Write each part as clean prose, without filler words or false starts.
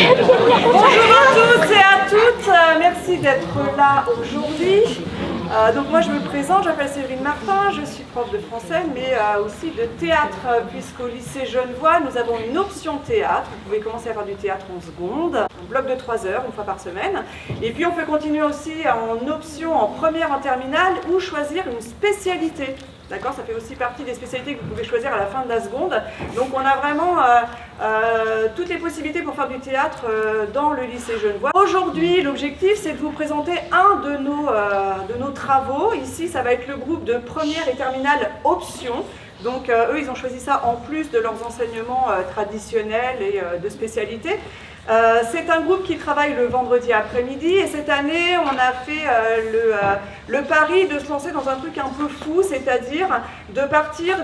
Bonjour à tous et à toutes, merci d'être là aujourd'hui. Donc moi je me présente, je m'appelle Séverine Martin, je suis prof de français mais aussi de théâtre puisqu'au lycée Genevois nous avons une option théâtre. Vous pouvez commencer à faire du théâtre en seconde, un bloc de 3 heures, une fois par semaine. Et puis on peut continuer aussi en option en première, en terminale ou choisir une spécialité. D'accord, ça fait aussi partie des spécialités que vous pouvez choisir à la fin de la seconde. Donc on a vraiment toutes les possibilités pour faire du théâtre dans le lycée Genevois. Aujourd'hui, l'objectif, c'est de vous présenter un de nos travaux. Ici, ça va être le groupe de première et terminale option. Donc eux, ils ont choisi ça en plus de leurs enseignements traditionnels et de spécialité. C'est un groupe qui travaille le vendredi après-midi et cette année on a fait le pari de se lancer dans un truc un peu fou, c'est-à-dire de partir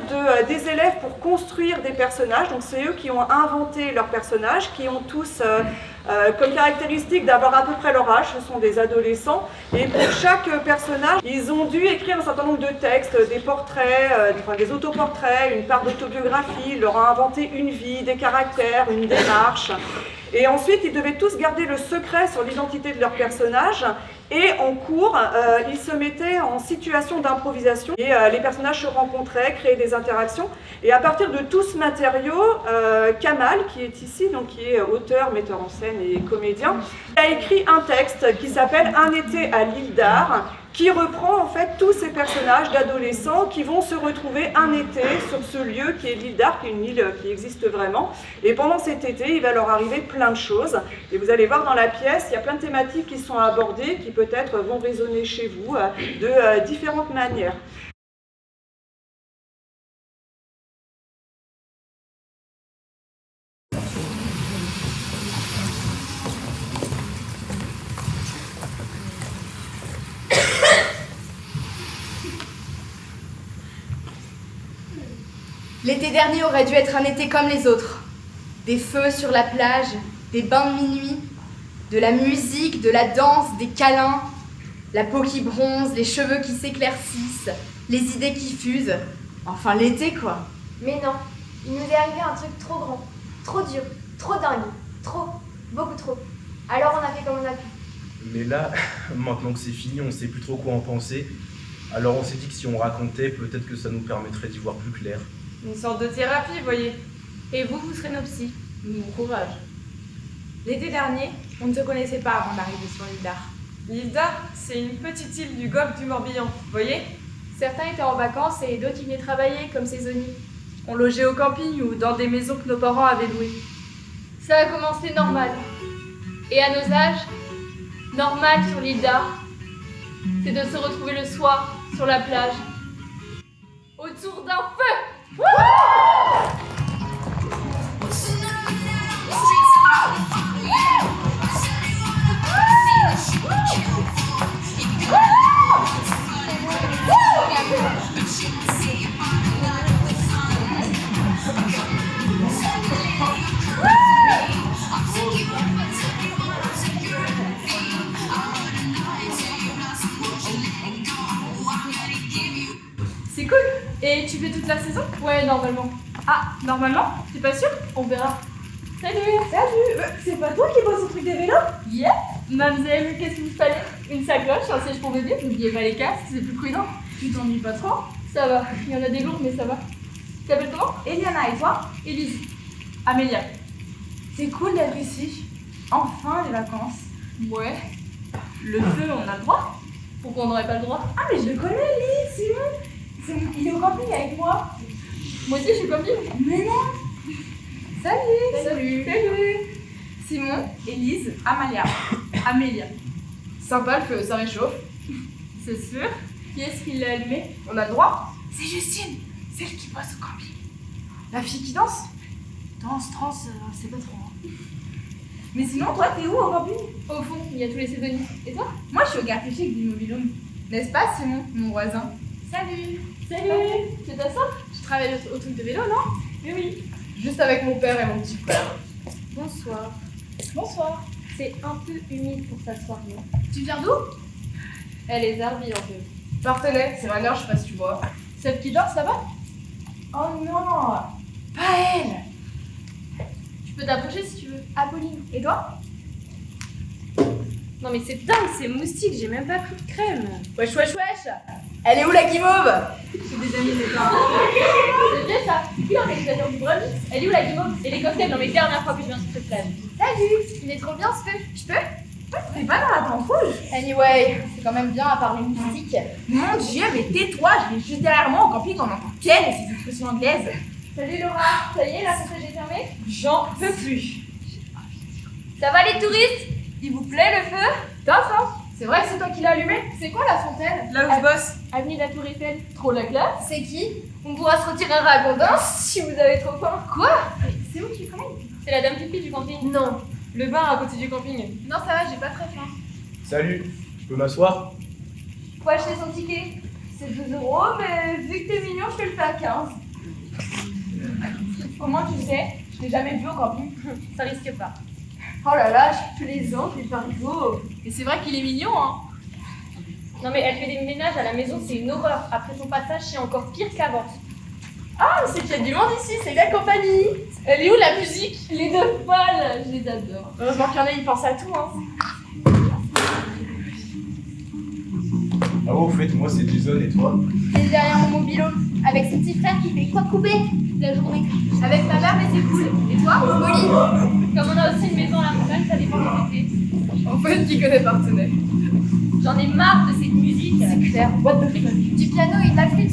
des élèves pour construire des personnages. Donc c'est eux qui ont inventé leurs personnages, qui ont tous comme caractéristique d'avoir à peu près leur âge, ce sont des adolescents, et pour chaque personnage, ils ont dû écrire un certain nombre de textes, des portraits, des autoportraits, une part d'autobiographie, ils leur ont inventé une vie, des caractères, une démarche. Et ensuite, ils devaient tous garder le secret sur l'identité de leur personnage. Et en cours, ils se mettaient en situation d'improvisation. Et les personnages se rencontraient, créaient des interactions. Et à partir de tout ce matériau, Kamal, qui est ici, donc qui est auteur, metteur en scène et comédien, a écrit un texte qui s'appelle « Un été à l'île d'Ar », qui reprend en fait tous ces personnages d'adolescents qui vont se retrouver un été sur ce lieu qui est l'île d'Ar, qui est une île qui existe vraiment. Et pendant cet été, il va leur arriver plein de choses. Et vous allez voir dans la pièce, il y a plein de thématiques qui sont abordées, qui peut-être vont résonner chez vous de différentes manières. L'été dernier aurait dû être un été comme les autres. Des feux sur la plage, des bains de minuit, de la musique, de la danse, des câlins, la peau qui bronze, les cheveux qui s'éclaircissent, les idées qui fusent. Enfin, l'été, quoi. Mais non, il nous est arrivé un truc trop grand, trop dur, trop dingue, trop, beaucoup trop. Alors on a fait comme on a pu. Mais là, maintenant que c'est fini, on sait plus trop quoi en penser. Alors on s'est dit que si on racontait, peut-être que ça nous permettrait d'y voir plus clair. Une sorte de thérapie, voyez. Et vous, vous serez nos psys. Bon courage. L'été dernier, on ne se connaissait pas avant d'arriver sur l'île d'Ar. L'île d'Ar, c'est une petite île du golfe du Morbihan, voyez. Certains étaient en vacances et d'autres y venaient travailler comme saisonniers. On logeait au camping ou dans des maisons que nos parents avaient louées. Ça a commencé normal. Et à nos âges, normal sur l'île d'Ar, c'est de se retrouver le soir sur la plage, autour d'un feu. C'est cool. Et tu fais toute la saison? Ouais, normalement. Ah, normalement? T'es pas sûre? On verra. Salut! Salut! C'est pas toi qui bosse au truc des vélos? Yeah! Mademoiselle, qu'est-ce qu'il vous fallait? Une sacoche, un siège pour bébé, n'oubliez pas les casques, c'est plus prudent. Tu t'ennuies pas trop? Ça va, il y en a des lourds, mais ça va. Tu t'appelles comment? Eliana, et toi? Élise. Amélia. C'est cool d'être ici. Enfin, les vacances. Ouais. Le feu, on a le droit? Pourquoi on n'aurait pas le droit? Ah, mais je le connais, lui, Simon. Il est au camping avec moi. Moi aussi, je suis comme lui. Mais non. Salut. Simon, Élise, Amalia. Amélia. Sympa le feu, ça réchauffe. C'est sûr? Qui est-ce qui l'a allumé? On a le droit? C'est Justine, celle qui bosse au camping. La fille qui danse? Danse, trans, c'est pas trop. Mais sinon, toi, t'es où au camping? Au fond, il y a tous les saisonniers. Et toi? Moi, je suis au quartier chic d'Immobilium. N'est-ce pas, Simon, mon voisin? Salut. C'est ta soeur? Tu travailles au truc de vélo, non? Oui. Juste avec mon père et mon petit frère. Bonsoir. Bonsoir. C'est un peu humide pour s'asseoir, non? Tu viens d'où? Elle est Zarbi un peu. Partenay, c'est ma mère, je sais pas si tu vois. Celle qui danse là-bas? Oh non, pas elle. Tu peux t'approcher si tu veux. Apolline, et toi? Non mais c'est dingue, c'est moustique, j'ai même pas pris de crème. Wesh, wesh, wesh! Elle est où la guimauve? C'est des amis de mes parents. C'est vrai ça, c'est qui l'organisateur du brunch? Elle est où la guimauve? Et les cocktails? Non mais dernière fois que je viens sur cette plage. Salut! Il est trop bien ce feu. Je peux? T'es pas dans la tente rouge? Anyway, c'est quand même bien à part les moustiques. Mon Dieu, mais tais-toi, je l'ai juste derrière moi au camping, on entend qu'elle et ses expressions anglaises. Salut Laura, ça y est, la passage est fermée? J'en peux plus. Ça va les touristes? Il vous plaît le feu? Top, hein? C'est vrai que c'est toi qui l'as allumé? C'est quoi la fontaine? Là où je bosse. Avenue de la Tour Eiffel, trop la classe? C'est qui? On pourra se retirer un ragondin si vous avez trop faim. Quoi? C'est où tu connais? C'est la dame pipi du camping. Non. Le bar à côté du camping. Non, ça va, j'ai pas très faim. Salut, je peux m'asseoir? Faut acheter son ticket. C'est 2 €, mais vu que t'es mignon, je te le fais à 15. Comment tu sais? Je t'ai jamais vu au camping. Ça risque pas. Oh là là, je plaisante, mais pas beau. Et c'est vrai qu'il est mignon, hein. Non mais elle fait des ménages à la maison, c'est une horreur. Après son passage, c'est encore pire qu'avant. Ah, c'est qu'il y a du monde ici, c'est la compagnie. Elle est où la musique? Les deux folles, je les adore. Heureusement qu'il y en a, ils pensent à tout, hein. Ah ouais, au fait, moi c'est Jason et toi? Il est derrière mon mobilo, avec son petit frère qui fait quoi couper toute la journée. Avec ma mère, mais c'est cool. Et toi, Molly? Comme on a aussi une maison à la montagne, ça dépend des étés. En fait, qui connaît Partenay? J'en ai marre de cette musique. C'est clair, what the fuck? Du piano et de la flûte.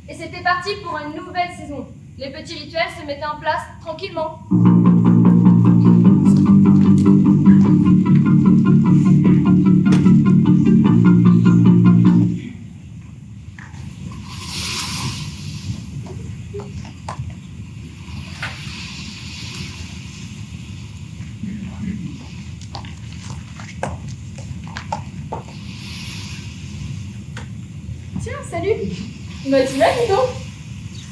Et c'était parti pour une nouvelle saison. Les petits rituels se mettaient en place tranquillement. Tiens, salut. Bah tu m'as dis donc.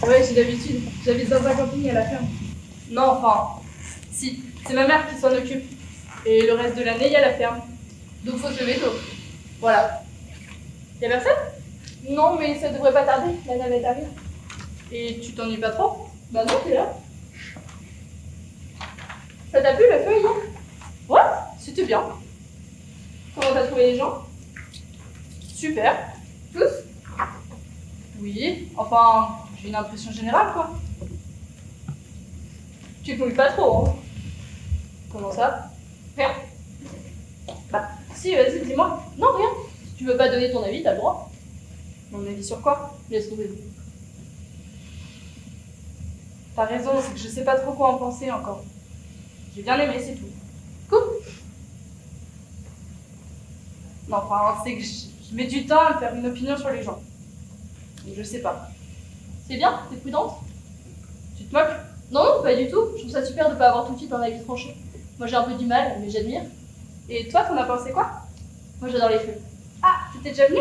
Ouais, j'ai l'habitude. J'habite dans un camping à la ferme. Non, enfin, si, c'est ma mère qui s'en occupe. Et le reste de l'année, il y a la ferme. Donc faut se lever tôt. Voilà. Y'a personne? Non, mais ça devrait pas tarder, la navette arrive. Et tu t'ennuies pas trop? Bah non, t'es là. Ça t'a plu le feu hier? Ouais, c'était bien. Comment t'as trouvé les gens? Super. Tous? Oui, enfin, j'ai une impression générale, quoi. Tu te mouilles pas trop, hein? Comment ça? Rien. Bah, si, vas-y, dis-moi. Non, rien. Si tu veux pas donner ton avis, t'as le droit. Mon avis sur quoi? Laisse tomber. T'as raison, c'est que je sais pas trop quoi en penser encore. J'ai bien aimé, c'est tout. Cool. Non, enfin, c'est que je mets du temps à me faire une opinion sur les gens. Donc, je sais pas. C'est bien, t'es prudente? Tu te moques? Non, pas du tout. Je trouve ça super de pas avoir tout de suite un avis tranché. Moi j'ai un peu du mal, mais j'admire. Et toi, t'en as pensé quoi? Moi j'adore les feux. Ah, t'étais déjà venu?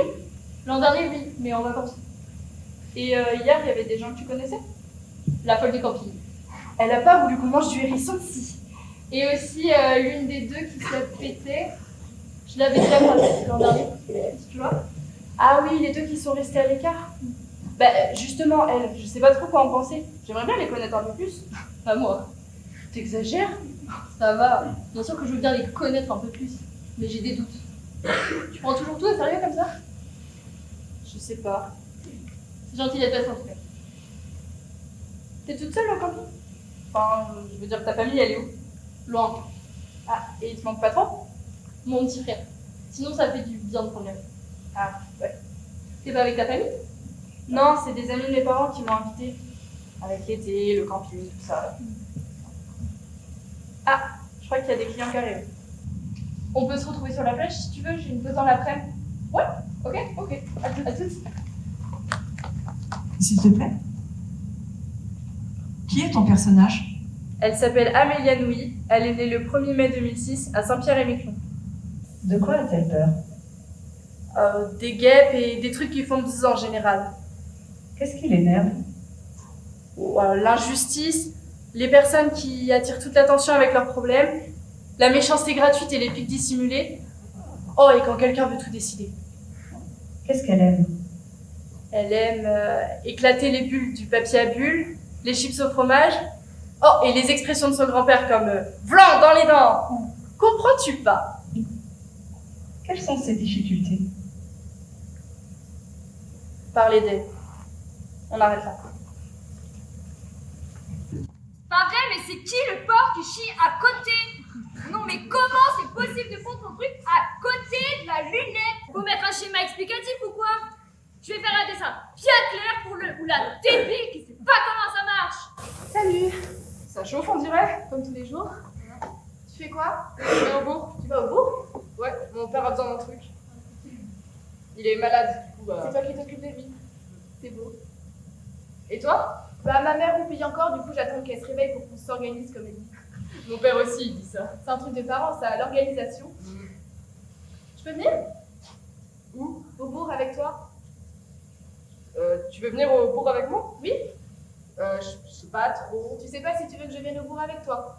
L'an dernier, oui, mais en vacances. Et hier, il y avait des gens que tu connaissais? La folle du camping. Elle a pas voulu qu'on mange du hérisson ici. Et aussi l'une des deux qui s'est pété. Je l'avais déjà croisée l'an dernier, tu vois? Ah oui, les deux qui sont restés à l'écart. Bah justement, elle, je sais pas trop quoi en penser. J'aimerais bien les connaître un peu plus. Pas moi. T'exagères? Ça va. Bien sûr que je veux bien les connaître un peu plus. Mais j'ai des doutes. Tu prends toujours tout au sérieux comme ça? Je sais pas. C'est gentil d'être passé en tout cas. T'es toute seule au camping? Enfin, je veux dire, ta famille, elle est où? Loin. Ah, et il te manque pas trop? Mon petit frère. Sinon, ça fait du bien de prendre l'air. Ah, ouais. T'es pas avec ta famille? Non, c'est des amis de mes parents qui m'ont invité. Avec l'été, le camping, tout ça. Ah, je crois qu'il y a des clients qui arrivent. On peut se retrouver sur la plage si tu veux, j'ai une pause dans l'après-midi. Ouais, ok. À toutes. S'il te plaît. Qui est ton personnage? Elle s'appelle Amélia Nouy. Elle est née le 1er mai 2006 à Saint-Pierre-et-Miquelon. De quoi a-t-elle peur? Des guêpes et des trucs qui font bzz en général. Qu'est-ce qui l'énerve? L'injustice, les personnes qui attirent toute l'attention avec leurs problèmes, la méchanceté gratuite et les pics dissimulés. Oh, et quand quelqu'un veut tout décider. Qu'est-ce qu'elle aime? Elle aime éclater les bulles du papier à bulles, les chips au fromage. Oh, et les expressions de son grand-père comme vlan dans les dents ou comprends-tu pas? Quelles sont ces difficultés? Parler d'elle. On arrête là. Pas vrai, mais c'est qui le porc qui chie à côté? Non, mais comment c'est possible de prendre ton truc à côté de la lunette? Faut mettre un schéma explicatif ou quoi? Je vais faire un dessin bien clair pour le ou la débile qui sait pas comment ça marche. Salut. Ça chauffe, on dirait, comme tous les jours. Tu fais quoi? Je vais au bourg. Tu vas au bourg? Ouais, mon père a besoin d'un truc. Il est malade, du coup, bah... C'est toi qui t'occupes de lui. C'est beau. Et toi? Bah ma mère oublie encore, du coup j'attends qu'elle se réveille pour qu'on s'organise comme elle dit. Mon père aussi, il dit ça. C'est un truc de parents, ça, l'organisation. Je peux venir? Où? Au bourg avec toi? Tu veux venir au bourg avec moi? Oui? Je sais pas trop. Tu sais pas si tu veux que je vienne au bourg avec toi?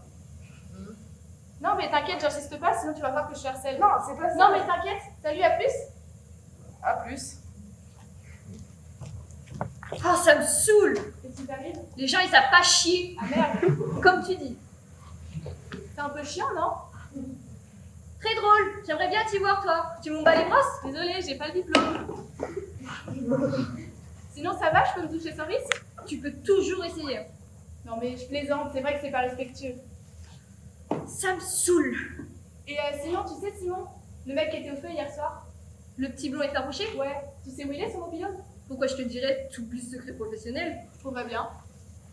Non mais t'inquiète, j'insiste pas, sinon tu vas voir que je harcèle. Non, c'est pas ça. Non mais t'inquiète, salut, à plus. À plus. Oh, ça me saoule. Qu'est-ce qui t'arrive? Les gens, ils savent pas chier. Ah merde, Comme tu dis. c'est un peu chiant, non? Très drôle. J'aimerais bien t'y voir, toi. Tu m'en bats les brosses? Désolée, j'ai pas le diplôme. Sinon ça va, je peux me toucher sans risque? Tu peux toujours essayer. Non mais je plaisante, c'est vrai que c'est pas respectueux. Ça me saoule. Et sinon, tu sais Simon, le mec qui était au feu hier soir? Le petit blond effarouché? Ouais, tu sais où il est, son mobilhome? Pourquoi je te dirais tout plus secret professionnel? Je trouverais bien.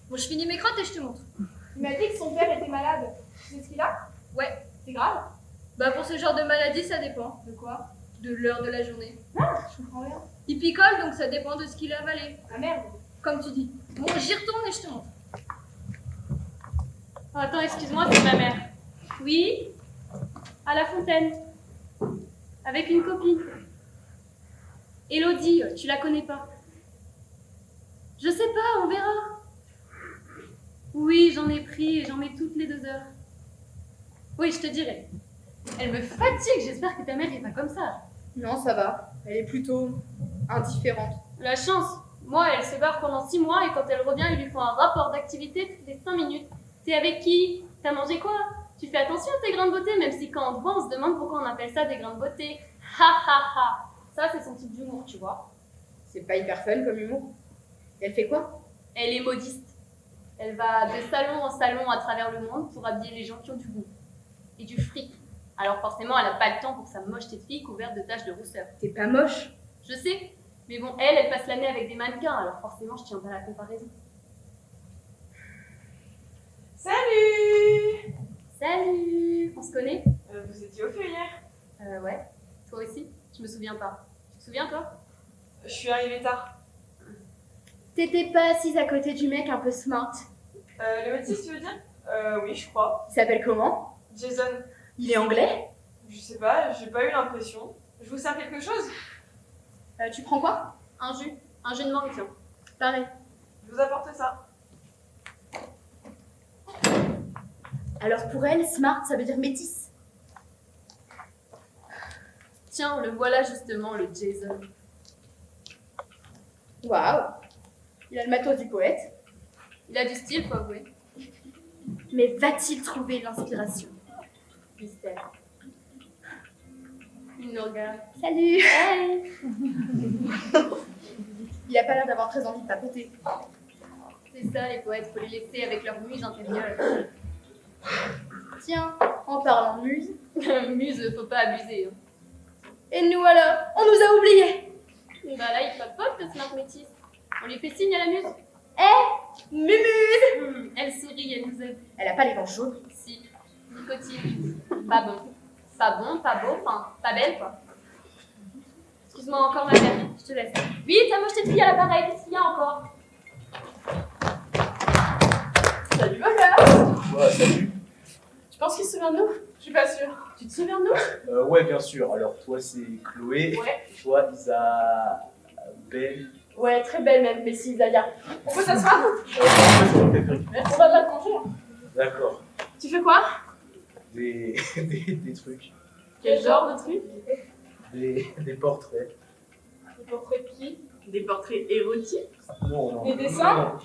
Bon, je finis mes crottes et je te montre. Il m'a dit que son père était malade. Tu sais ce qu'il a? Ouais. C'est grave? Bah pour ce genre de maladie, ça dépend. De quoi? De l'heure de la journée. Je comprends rien. Il picole, donc ça dépend de ce qu'il a avalé. Ah merde. Comme tu dis. Bon, j'y retourne et je te montre. Oh, attends, excuse-moi, c'est ma mère. Oui? À la fontaine. Avec une copine. Élodie, tu la connais pas? Je sais pas, on verra. Oui, j'en ai pris et j'en mets toutes les 2 heures. Oui, je te dirai. Elle me fatigue, j'espère que ta mère est pas comme ça. Non, ça va. Elle est plutôt indifférente. La chance. Moi, elle se barre pendant 6 mois et quand elle revient, ils lui font un rapport d'activité toutes les 5 minutes. T'es avec qui? T'as mangé quoi? Tu fais attention à tes grains de beauté, même si quand on te voit, on se demande pourquoi on appelle ça des grains de beauté. Ha ha ha. Ça, c'est son type d'humour, tu vois. C'est pas hyper fun comme humour. Elle fait quoi? Elle est modiste. Elle va de salon en salon à travers le monde pour habiller les gens qui ont du goût. Et du fric. Alors forcément, elle n'a pas le temps pour sa moche tête fille couverte de taches de rousseur. T'es pas moche. Je sais, mais bon, elle passe l'année avec des mannequins, alors forcément, je tiens pas à la comparaison. Salut! Salut! On se connaît? Vous étiez au feu hier? Ouais. Toi aussi? Je me souviens pas. Tu te souviens, toi? Je suis arrivée tard. T'étais pas assise à côté du mec un peu smart? Le métis, tu veux dire? Oui, je crois. Il s'appelle comment? Jason. Il est anglais? Je sais pas, j'ai pas eu l'impression. Je vous sers quelque chose? Tu prends quoi? Un jus de mangue, tiens. Pareil. Je vous apporte ça. Alors pour elle, smart, ça veut dire métisse. Tiens, le voilà justement, le Jason. Waouh! Il a le matos du poète. Il a du style, faut avouer. Mais va-t-il trouver l'inspiration? Mystère. Il nous regarde. Salut! Hey! Il a pas l'air d'avoir très envie de papoter. C'est ça, les poètes, faut les laisser avec leur muse intérieure. Tiens, en parlant de muse. Muse, faut pas abuser. Hein. Et nous alors? On nous a oubliés! Bah là, il papote, le smart métis. On lui fait signe à la muse. Mumuse! Elle sourit, elle nous aide. Elle a pas les dents jaunes. Si, nicotine. Pas bon. Pas bon, pas beau, enfin, pas belle, quoi. Excuse-moi encore, ma mère, je te laisse. Oui, t'as moche cette fille à l'appareil, qu'est-ce qu'il y a encore? Salut ma mère! Ouais, salut. Tu penses qu'il se souvient de nous? Je suis pas sûre. Tu te souviens de nous? Ouais, bien sûr. Alors, toi, c'est Chloé. Ouais. Toi, Isabelle. Ouais, très belle même, mais si, Zaya. On peut s'asseoir? On On va pas te manger. Hein. D'accord. Tu fais quoi? Des trucs. Quel genre de truc? Des portraits. Des portraits de qui? Des portraits érotiques? Non. Des dessins? Non,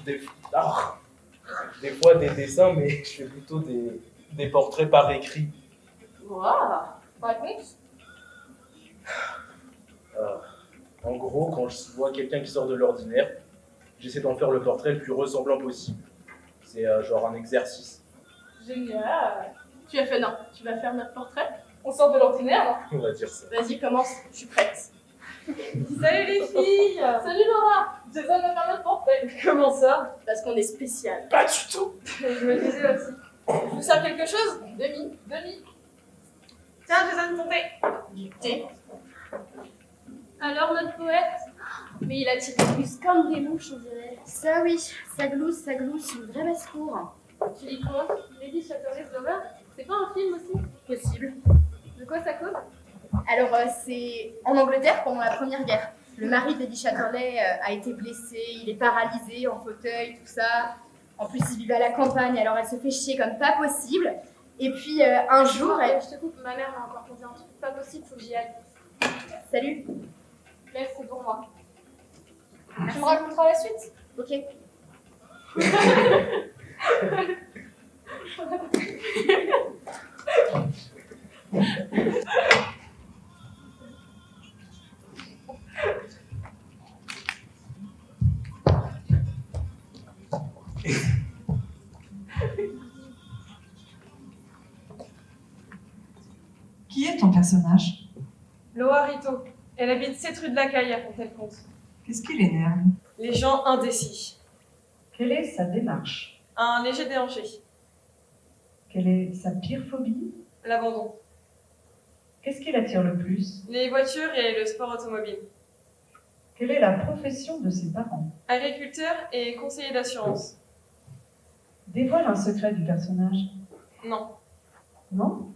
des fois des dessins, mais je fais plutôt des portraits par écrit. Waouh! Raconte. En gros, quand je vois quelqu'un qui sort de l'ordinaire, j'essaie d'en faire le portrait le plus ressemblant possible. C'est genre un exercice. Génial. Tu vas faire notre portrait? On sort de l'ordinaire, non? On va dire ça. Vas-y, commence, je suis prête. Salut les filles! Salut Laura. Jason va faire notre portrait. Comment ça? Parce qu'on est spécial. Pas du tout. Je me disais aussi. Je vous sers quelque chose? Demi. Tiens, Jason, ton thé! Du thé. Alors, notre poète? Mais il attire plus comme des mouches, on dirait. Ça oui, ça glousse, une vraie basse-cour. Tu lis quoi? Lady Chatterley's Lover? C'est pas un film aussi? Possible. De quoi ça cause? Alors, c'est en Angleterre pendant la Première Guerre. Le mari de Lady Chatterley a été blessé, il est paralysé, en fauteuil, tout ça. En plus, il vivait à la campagne, alors elle se fait chier comme pas possible. Et puis, un jour, elle... Je te coupe, ma mère m'a encore posé un truc pas possible, faut que j'y aille. Salut. Laisse, c'est pour moi. Tu me raconteras la suite? Ok. Qui est ton personnage? Loa Rito. Elle habite 7 rue de la Caille à Fontaine-Comte. Qu'est-ce qui l'énerve? Les gens indécis. Quelle est sa démarche? Un léger déhanché. Quelle est sa pire phobie? L'abandon. Qu'est-ce qui l'attire le plus? Les voitures et le sport automobile. Quelle est la profession de ses parents? Agriculteur et conseiller d'assurance. Dévoile un secret du personnage. Non. Non?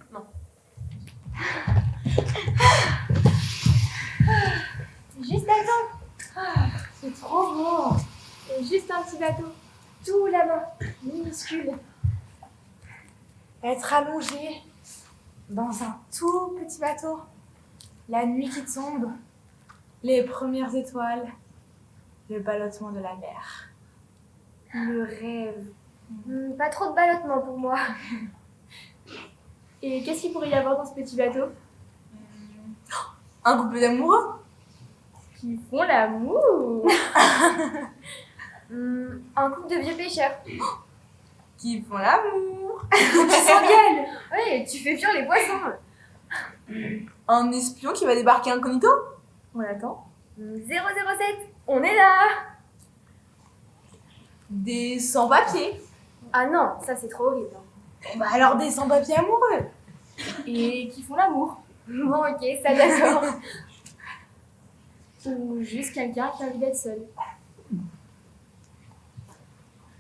Juste attends. C'est trop beau. Et juste un petit bateau. Tout là-bas. Minuscule. Être allongé dans un tout petit bateau, la nuit qui tombe, les premières étoiles, le ballottement de la mer. Le rêve. Pas trop de ballottement pour moi. Et qu'est-ce qu'il pourrait y avoir dans ce petit bateau? Un couple d'amoureux Qui font l'amour. Un couple de vieux pêcheurs. qui font l'amour. Qui s'engueulent. Ouais, tu fais fuir les poissons. Un espion qui va débarquer incognito. On attend. 007, on est là. Des sans-papiers. Ah non, ça c'est trop horrible. Bah alors des sans-papiers amoureux. Et qui font l'amour. Bon, ok, ça d'accord. Ou juste quelqu'un qui a envie d'être seul.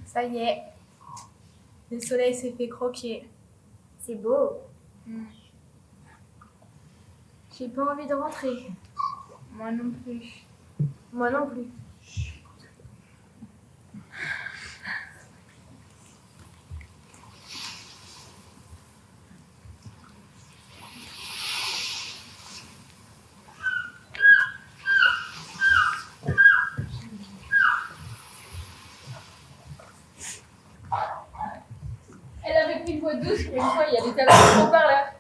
Ça y est. Le soleil s'est fait croquer. C'est beau. J'ai pas envie de rentrer. Moi non plus. Moi non plus. Elle avait pris une voix douce pour une fois, il y avait tellement par là.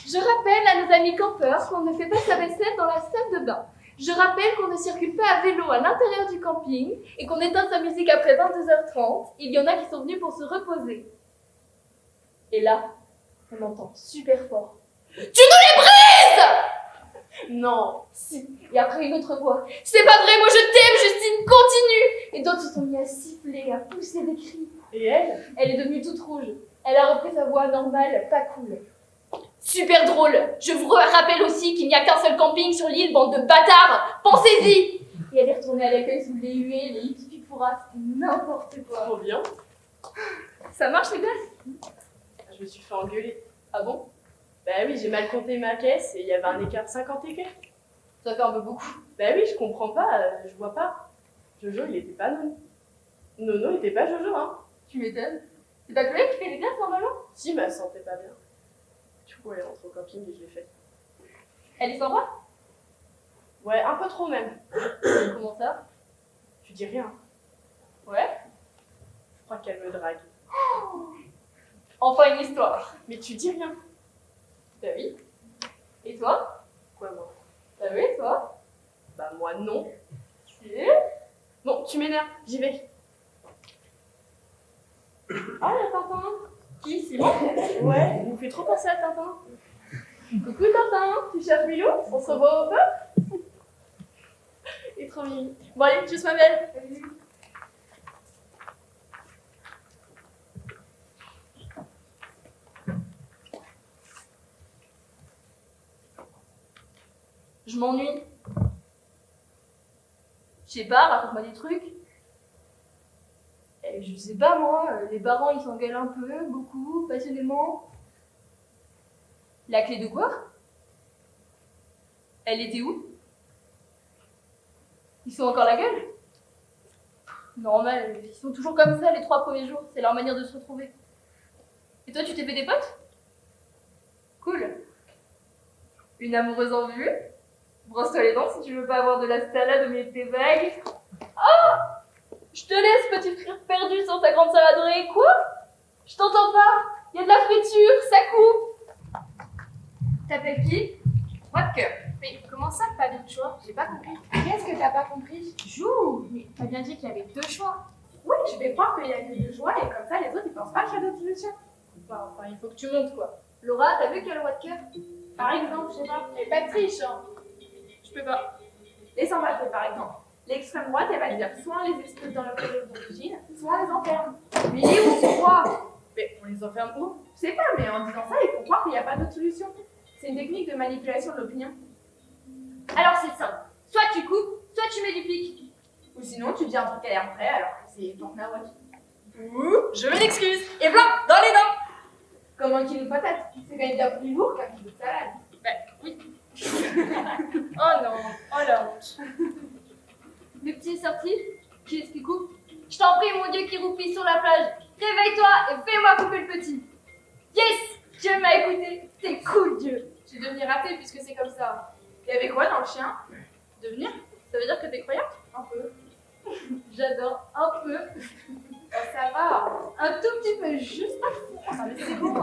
Je rappelle à nos amis campeurs qu'on ne fait pas sa vaisselle dans la salle de bain. Je rappelle qu'on ne circule pas à vélo à l'intérieur du camping et qu'on éteint sa musique après 22h30. Il y en a qui sont venus pour se reposer. Et là, on entend super fort. Tu nous les brises! Non, si. Et après une autre voix. C'est pas vrai, moi je t'aime, Justine, continue! Et d'autres se sont mis à siffler, à pousser des cris. Et elle, elle est devenue toute rouge. Elle a repris sa voix normale, pas cool. Super drôle. Je vous rappelle aussi qu'il n'y a qu'un seul camping sur l'île, bande de bâtards. Pensez-y. Et elle est retournée à l'accueil sous les huées, les hippies pourrasses, n'importe quoi. Trop bien. Ça marche les gosses? Je me suis fait engueuler. Ah bon? Bah oui, j'ai mal compté ma caisse et il y avait un écart de 50 écus. Ça fait un peu beaucoup. Bah oui, je comprends pas, je vois pas. Jojo, il était pas Nono. Nono, il était pas Jojo, hein. Tu m'étonnes. C'est pas Chloé qui fait les glaces normalement? Si, mais elle se sentait pas bien. Du coup, elle est rentrée au camping et je l'ai fait. Elle est sympa? Ouais, un peu trop même. Comment ça? Tu dis rien. Ouais? Je crois qu'elle me drague. Enfin une histoire. Mais tu dis rien. Bah oui. Et toi? Quoi, moi? Bah oui, toi? Bah, moi, non. Si. Bon, tu m'énerves, j'y vais. Ah, il y a Tintin. Qui, Simon? Ouais, il me fait trop penser à Tintin. Coucou Tintin, tu cherches Milou? On se revoit au feu? Il est trop mimi. Bon allez, tchuss ma belle. Je m'ennuie. Je sais pas, raconte-moi des trucs. Je sais pas moi, les parents ils s'engueulent un peu, beaucoup, passionnément. La clé de quoi? Elle était où? Ils sont encore la gueule? Normal, ils sont toujours comme ça les 3 premiers jours, c'est leur manière de se retrouver. Et toi tu t'es fait des potes? Cool. Une amoureuse en vue? Brosse-toi les dents si tu veux pas avoir de la salade au milieu de tes vagues. Ah! Je te laisse, petit frère perdu sans ta grande sœur adorée. Quoi? Je t'entends pas. Il y a de la friture, ça coupe. T'appelles qui? Walker. Mais comment ça, pas d'autre choix? J'ai pas compris. Qu'est-ce que t'as pas compris? Joue! Mais t'as bien dit qu'il y avait 2 choix. Oui, je vais croire qu'il y a que 2 choix et comme ça les autres ils pensent pas qu'il y a d'autres solutions. Enfin, il faut que tu montes quoi. Laura, t'as vu qu'il y a le Walker? Par exemple, je sais pas, mais pas de triche, hein. Je peux pas. Les sans-papiers, par exemple. L'extrême droite, elle va dire soit on les expulse dans leur pays d'origine, soit on les enferme. Mais il est où ce droit? Mais on les enferme où? Je sais pas, mais en disant ça, il faut croire qu'il n'y a pas d'autre solution. C'est une technique de manipulation de l'opinion. Alors c'est simple. Soit tu coupes, soit tu mets du flic. Ou sinon, tu dis un truc à l'air vrai alors que c'est pour Nawak. Ouh, je m'excuse. Et blanc, dans les dents. Comme un kilo de patates. C'est quand même bien plus lourd qu'un kilo de salade. Bah oui. Oh non, oh la honte. Le petit est sorti. Qui est-ce qui coupe? Je t'en prie, mon Dieu qui roupille sur la plage. Réveille-toi et fais-moi couper le petit. Yes! Dieu m'a écouté. C'est cool, Dieu. Je vais devenir athée puisque c'est comme ça. Il y avait quoi dans le chien? Devenir? Ça veut dire que t'es croyante? Un peu. J'adore un peu. Oh, ça va. Un tout petit peu, juste pas trop. Non, mais c'est bon.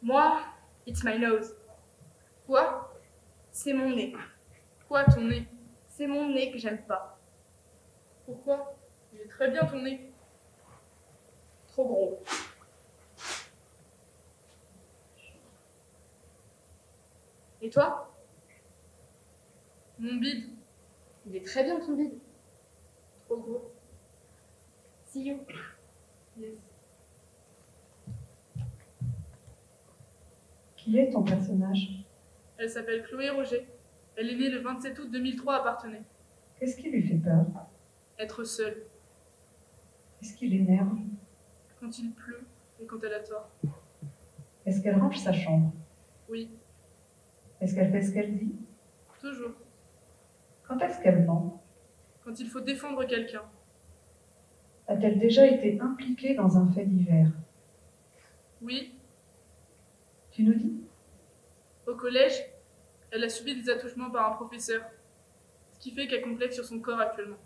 Moi, it's my nose. Quoi? C'est mon nez. Quoi, ton nez? C'est mon nez que j'aime pas. Pourquoi? Il est très bien ton nez. Trop gros. Et toi? Mon bide. Il est très bien ton bide. Trop gros. See you. Yes. Qui est ton personnage? Elle s'appelle Chloé Roger. Elle est née le 27 août 2003 à Parthenay. Qu'est-ce qui lui fait peur? Être seule, Qu'est-ce qui l'énerve? quand il pleut et quand elle a tort. Est-ce qu'elle range sa chambre? Oui, Est-ce qu'elle fait ce qu'elle dit? toujours. Quand est-ce qu'elle ment? Quand il faut défendre quelqu'un. A-t-elle déjà été impliquée dans un fait divers? Oui, Tu nous dis? au collège, elle a subi des attouchements par un professeur. Ce qui fait qu'elle complexe sur son corps actuellement.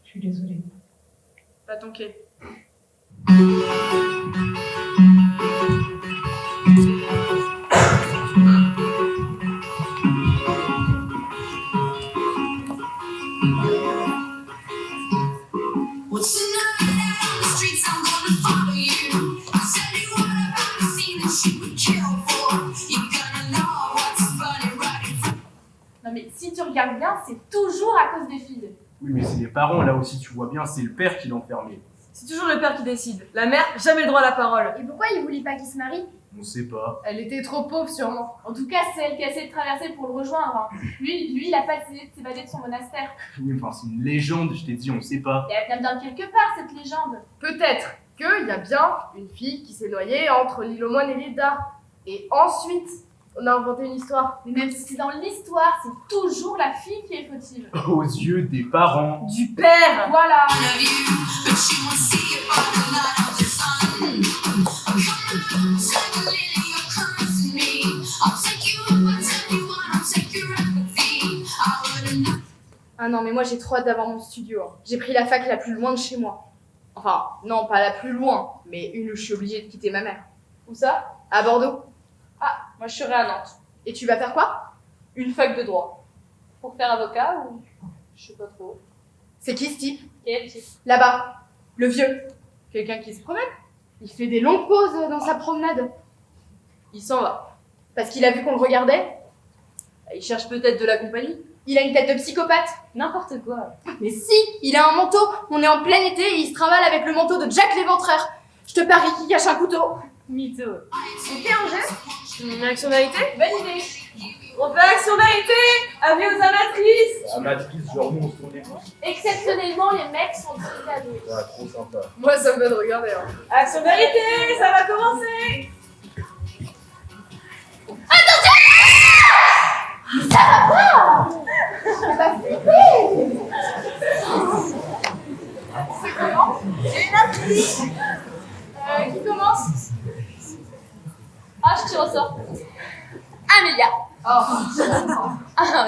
Je suis désolée. Pas tant qu'elle. Non mais si tu regardes bien, c'est toujours à cause des filles. Oui, mais c'est les parents, là aussi, tu vois bien, c'est le père qui l'a enfermé. C'est toujours le père qui décide. La mère, jamais le droit à la parole. Et pourquoi il voulait pas qu'il se marie? On sait pas. Elle était trop pauvre, sûrement. En tout cas, c'est elle qui a essayé de traverser pour le rejoindre. Hein. Lui, il a pas essayé de s'évader de son monastère. Oui, enfin, c'est une légende, je t'ai dit, on sait pas. Et elle vient bien de quelque part, cette légende. Peut-être qu'il y a bien une fille qui s'est noyée entre l'île aux moines et l'île d'Ar. Et ensuite, on a inventé une histoire. Mais même si c'est dans l'histoire, c'est toujours la fille qui est fautive. Aux yeux des parents. Du père. Voilà. Ah non, mais moi j'ai trop hâte d'avoir mon studio. Hein. J'ai pris la fac la plus loin de chez moi. Enfin, non, pas la plus loin, mais une où je suis obligée de quitter ma mère. Où ça? À Bordeaux. Ah, moi je serai à Nantes. Et tu vas faire quoi? Une fac de droit. Pour faire avocat ou... Je sais pas trop. C'est qui ce type? Quel type? Là-bas. Le vieux. Quelqu'un qui se promène. Il fait des longues pauses dans sa promenade. Il s'en va. Parce qu'il a vu qu'on le regardait. Il cherche peut-être de la compagnie. Il a une tête de psychopathe. N'importe quoi. Mais si, il a un manteau. On est en plein été et il se trimballe avec le manteau de Jack l'Éventreur. Je te parie qu'il cache un couteau. Mytho. Ok, Angèle? Une action vérité? Bonne idée. On fait action vérité. Avis aux amatrices. Amatrice, genre nous, on se tourne les pouces. Exceptionnellement, les mecs sont très adoués. Ouais, trop sympa. Moi, ça me fait de regarder. Hein. Action vérité, ça va commencer. Qui commence? Ah, je tire au sort. Amélia. Ah,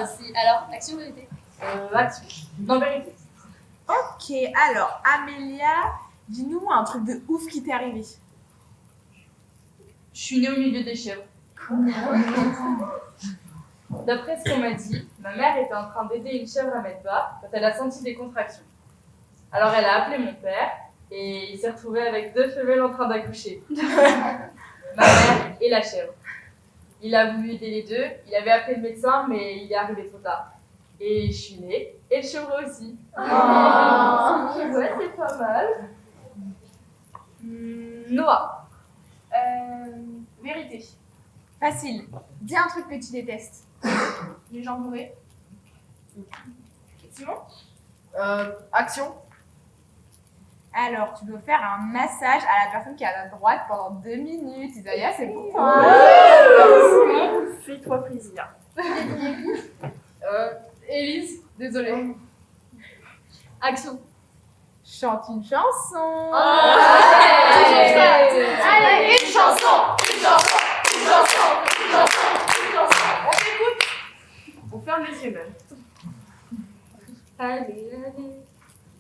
aussi. Alors, action vérité. Action. Non, vérité. Ok, alors, Amélia, dis-nous un truc de ouf qui t'est arrivé. Je suis née au milieu des chèvres. D'après ce qu'on m'a dit, ma mère était en train d'aider une chèvre à mettre bas quand elle a senti des contractions. Alors elle a appelé mon père et il s'est retrouvé avec 2 femelles en train d'accoucher. Ma mère et la chèvre. Il a voulu aider les deux, il avait appelé le médecin mais il est arrivé trop tard. Et je suis née et le chevreau aussi. Ouais, c'est pas mal. Noah. Vérité. Facile. Dis un truc que tu détestes. Les gens bourrés. Simon? Action. Alors, tu dois faire un massage à la personne qui est à la droite pendant 2 minutes. Isaiah, c'est pour toi. Fais-toi plaisir. Élise, désolée. Action. Chante une chanson. Allez, une chanson. On ferme les yeux même. Allez,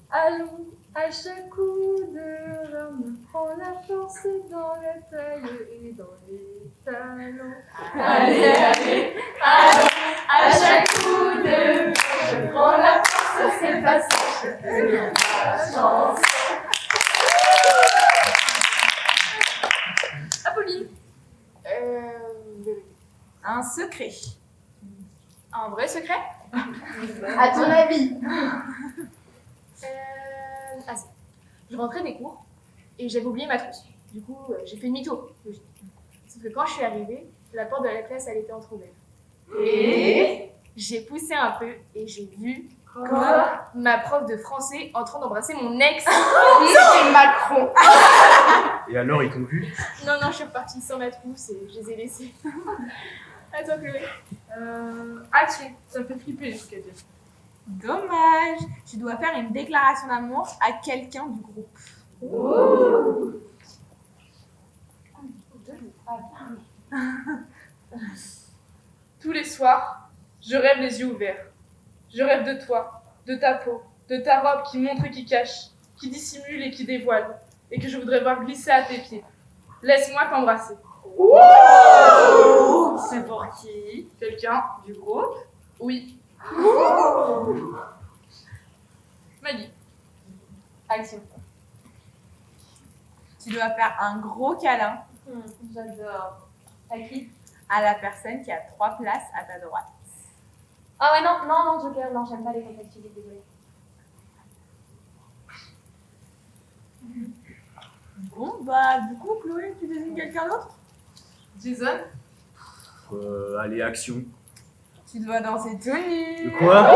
allons, à chaque coup de rame, prends la force dans la taille et dans les talons. Allez, allons, à chaque coup de rame, prends la force, c'est passage de la chance. Apolline. Un secret. Un vrai secret? À ton avis? Je rentrais des cours et j'avais oublié ma trousse. Du coup, j'ai fait demi-tour. Sauf que quand je suis arrivée, la porte de la classe, elle était entrouverte. Et j'ai poussé un peu et j'ai vu ma prof de français en train d'embrasser mon ex. C'était Macron. Et alors, ils t'ont vu? Non, je suis repartie sans ma trousse et je les ai laissés. À toi, Chloé. Action. Ça me fait flipper, ce qu'elle dit. Dommage. Tu dois faire une déclaration d'amour à quelqu'un du groupe. Tous les soirs, je rêve les yeux ouverts. Je rêve de toi, de ta peau, de ta robe qui montre et qui cache, qui dissimule et qui dévoile, et que je voudrais voir glisser à tes pieds. Laisse-moi t'embrasser. C'est pour qui? Quelqu'un du groupe? Oui. Maggie. Action. Tu dois faire un gros câlin J'adore. À qui? à la personne qui a 3 places à ta droite. Ah ouais, non, Joker, non, j'aime pas les contacts physiques, désolée. Bon, bah, du coup, Chloé, tu désignes quelqu'un d'autre? Jason, Allez, action. tu dois danser tout nu. De quoi?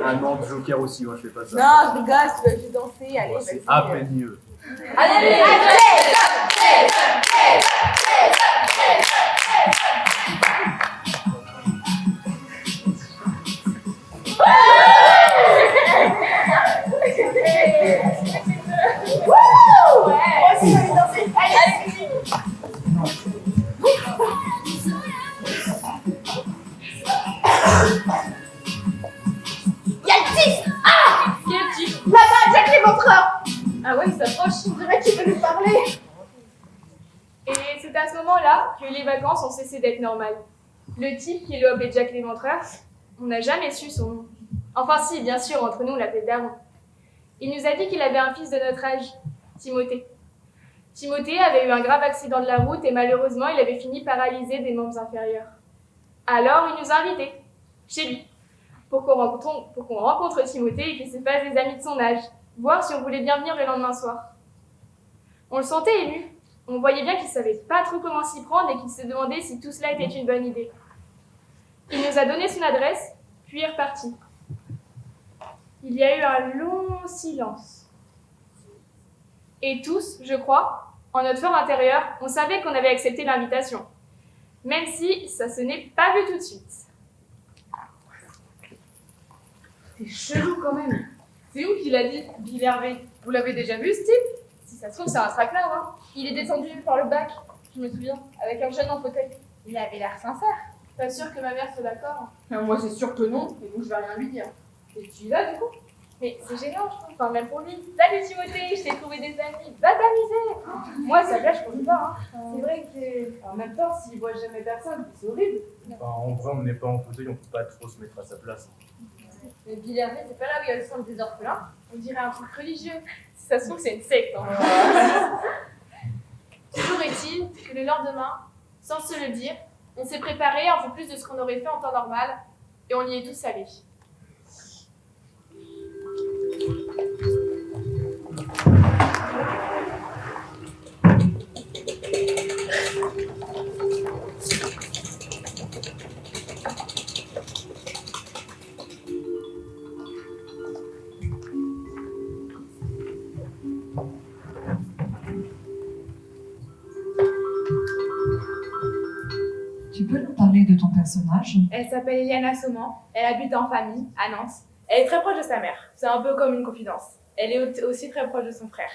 Ah non, Joker aussi, moi je fais pas ça. Non, je rigole, tu dois juste danser. Allez, Moi, c'est vas-y. à peine mieux. Allez, Quel type? Là-bas, Jack l'éventreur. Ah ouais, il s'approche. On dirait qu'il veut nous parler. Et c'est à ce moment-là que les vacances ont cessé d'être normales. Le type qui le appelait Jack l'éventreur, on n'a jamais su son nom. Enfin si, bien sûr, entre nous on l'appelait Daron. Il nous a dit qu'il avait un fils de notre âge, Timothée. Timothée avait eu un grave accident de la route et malheureusement il avait fini paralysé des membres inférieurs. Alors il nous a invités, chez lui, pour qu'on rencontre Timothée et qu'il se fasse des amis de son âge, voir si on voulait bien venir le lendemain soir. On le sentait ému. On voyait bien qu'il ne savait pas trop comment s'y prendre et qu'il se demandait si tout cela était une bonne idée. Il nous a donné son adresse, puis est reparti. Il y a eu un long silence. Et tous, je crois, en notre fort intérieur, on savait qu'on avait accepté l'invitation. Même si ça se n'est pas vu tout de suite. c'est chelou quand même. C'est où qu'il a dit, Bill Hervé? Vous l'avez déjà vu, ce type? Si ça se trouve, c'est un traquenard, hein. Il est descendu par le bac, je me souviens, avec un jeune en fauteuil. Il avait l'air sincère. Pas sûr que ma mère soit d'accord. Moi, c'est sûr que non, et donc je vais rien lui dire. Et tu y vas, du coup? Mais c'est gênant, je trouve, enfin même pour lui. Salut Timothée, je t'ai trouvé des amis, va t'amuser. Moi, ça là, je compte pas. Hein. C'est vrai que, en même temps, s'il voit jamais personne, c'est horrible. Enfin, en vrai, on n'est pas en fauteuil, on peut pas trop se mettre à sa place. Mais Bill Hervé, c'est pas là où il y a le centre des orphelins. On dirait un truc religieux. Si ça se trouve, c'est une secte. Hein. Toujours est-il que le lendemain, sans se le dire, on s'est préparé un peu plus de ce qu'on aurait fait en temps normal et on y est tous allés. Tu peux nous parler de ton personnage? Elle s'appelle Eliana Sauman, elle habite en famille, à Nantes. Elle est très proche de sa mère, c'est un peu comme une confidence. Elle est aussi très proche de son frère.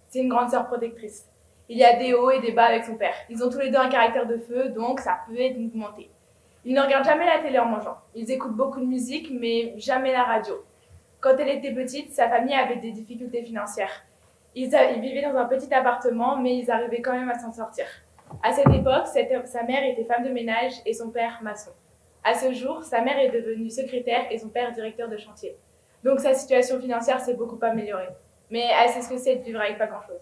C'est une grande sœur protectrice. Il y a des hauts et des bas avec son père. Ils ont tous les deux un caractère de feu, donc ça peut être mouvementé. Ils ne regardent jamais la télé en mangeant. Ils écoutent beaucoup de musique, mais jamais la radio. Quand elle était petite, sa famille avait des difficultés financières. Ils vivaient dans un petit appartement, mais ils arrivaient quand même à s'en sortir. À cette époque, sa mère était femme de ménage et son père maçon. À ce jour, sa mère est devenue secrétaire et son père directeur de chantier. Donc sa situation financière s'est beaucoup améliorée. Mais elle sait ce que c'est de vivre avec pas grand-chose.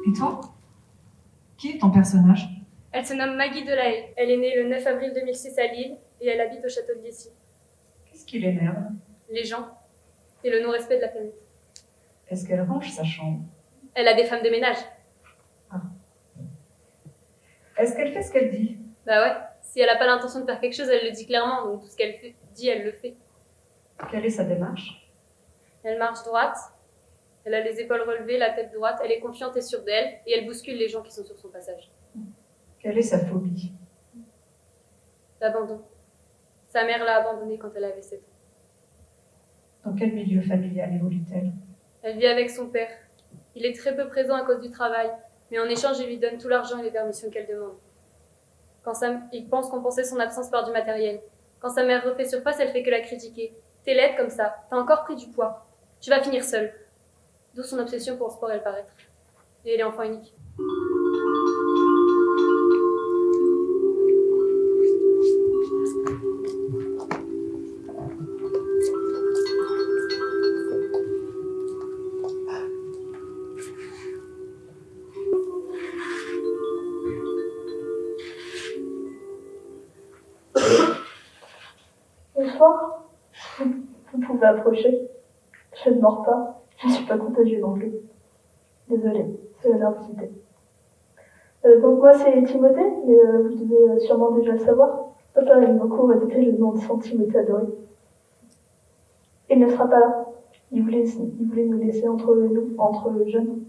Et toi? Qui est ton personnage? Elle se nomme Maggie Delahaye. Elle est née le 9 avril 2006 à Lille et elle habite au château de Guessy. Qu'est-ce qui l'énerve? Les gens et le non-respect de la planète. Est-ce qu'elle range sa chambre? Elle a des femmes de ménage. Est-ce qu'elle fait ce qu'elle dit? Bah ouais, si elle n'a pas l'intention de faire quelque chose, elle le dit clairement, donc tout ce qu'elle dit, elle le fait. Quelle est sa démarche? Elle marche droite, elle a les épaules relevées, la tête droite, elle est confiante et sûre d'elle, et elle bouscule les gens qui sont sur son passage. Quelle est sa phobie? L'abandon. Sa mère l'a abandonnée quand elle avait 7 ans. Dans quel milieu familial évolue-t-elle? Elle vit avec son père. Il est très peu présent à cause du travail, mais en échange, il lui donne tout l'argent et les permissions qu'elle demande. Il pense compenser son absence par du matériel. Quand sa mère refait surface, elle fait que la critiquer. T'es laide comme ça, t'as encore pris du poids. Tu vas finir seule. D'où son obsession pour le sport et le paraître. Et elle est enfant unique. Et toi, Vous pouvez approcher. Je ne mords pas. Je ne suis pas contagieux non plus. Désolée, c'est la nervosité. Donc moi c'est Timothée, mais vous devez sûrement déjà le savoir. Papa aime beaucoup répéter le nom de son Timothée adoré. Il ne sera pas là. Il voulait nous laisser entre nous, entre jeunes.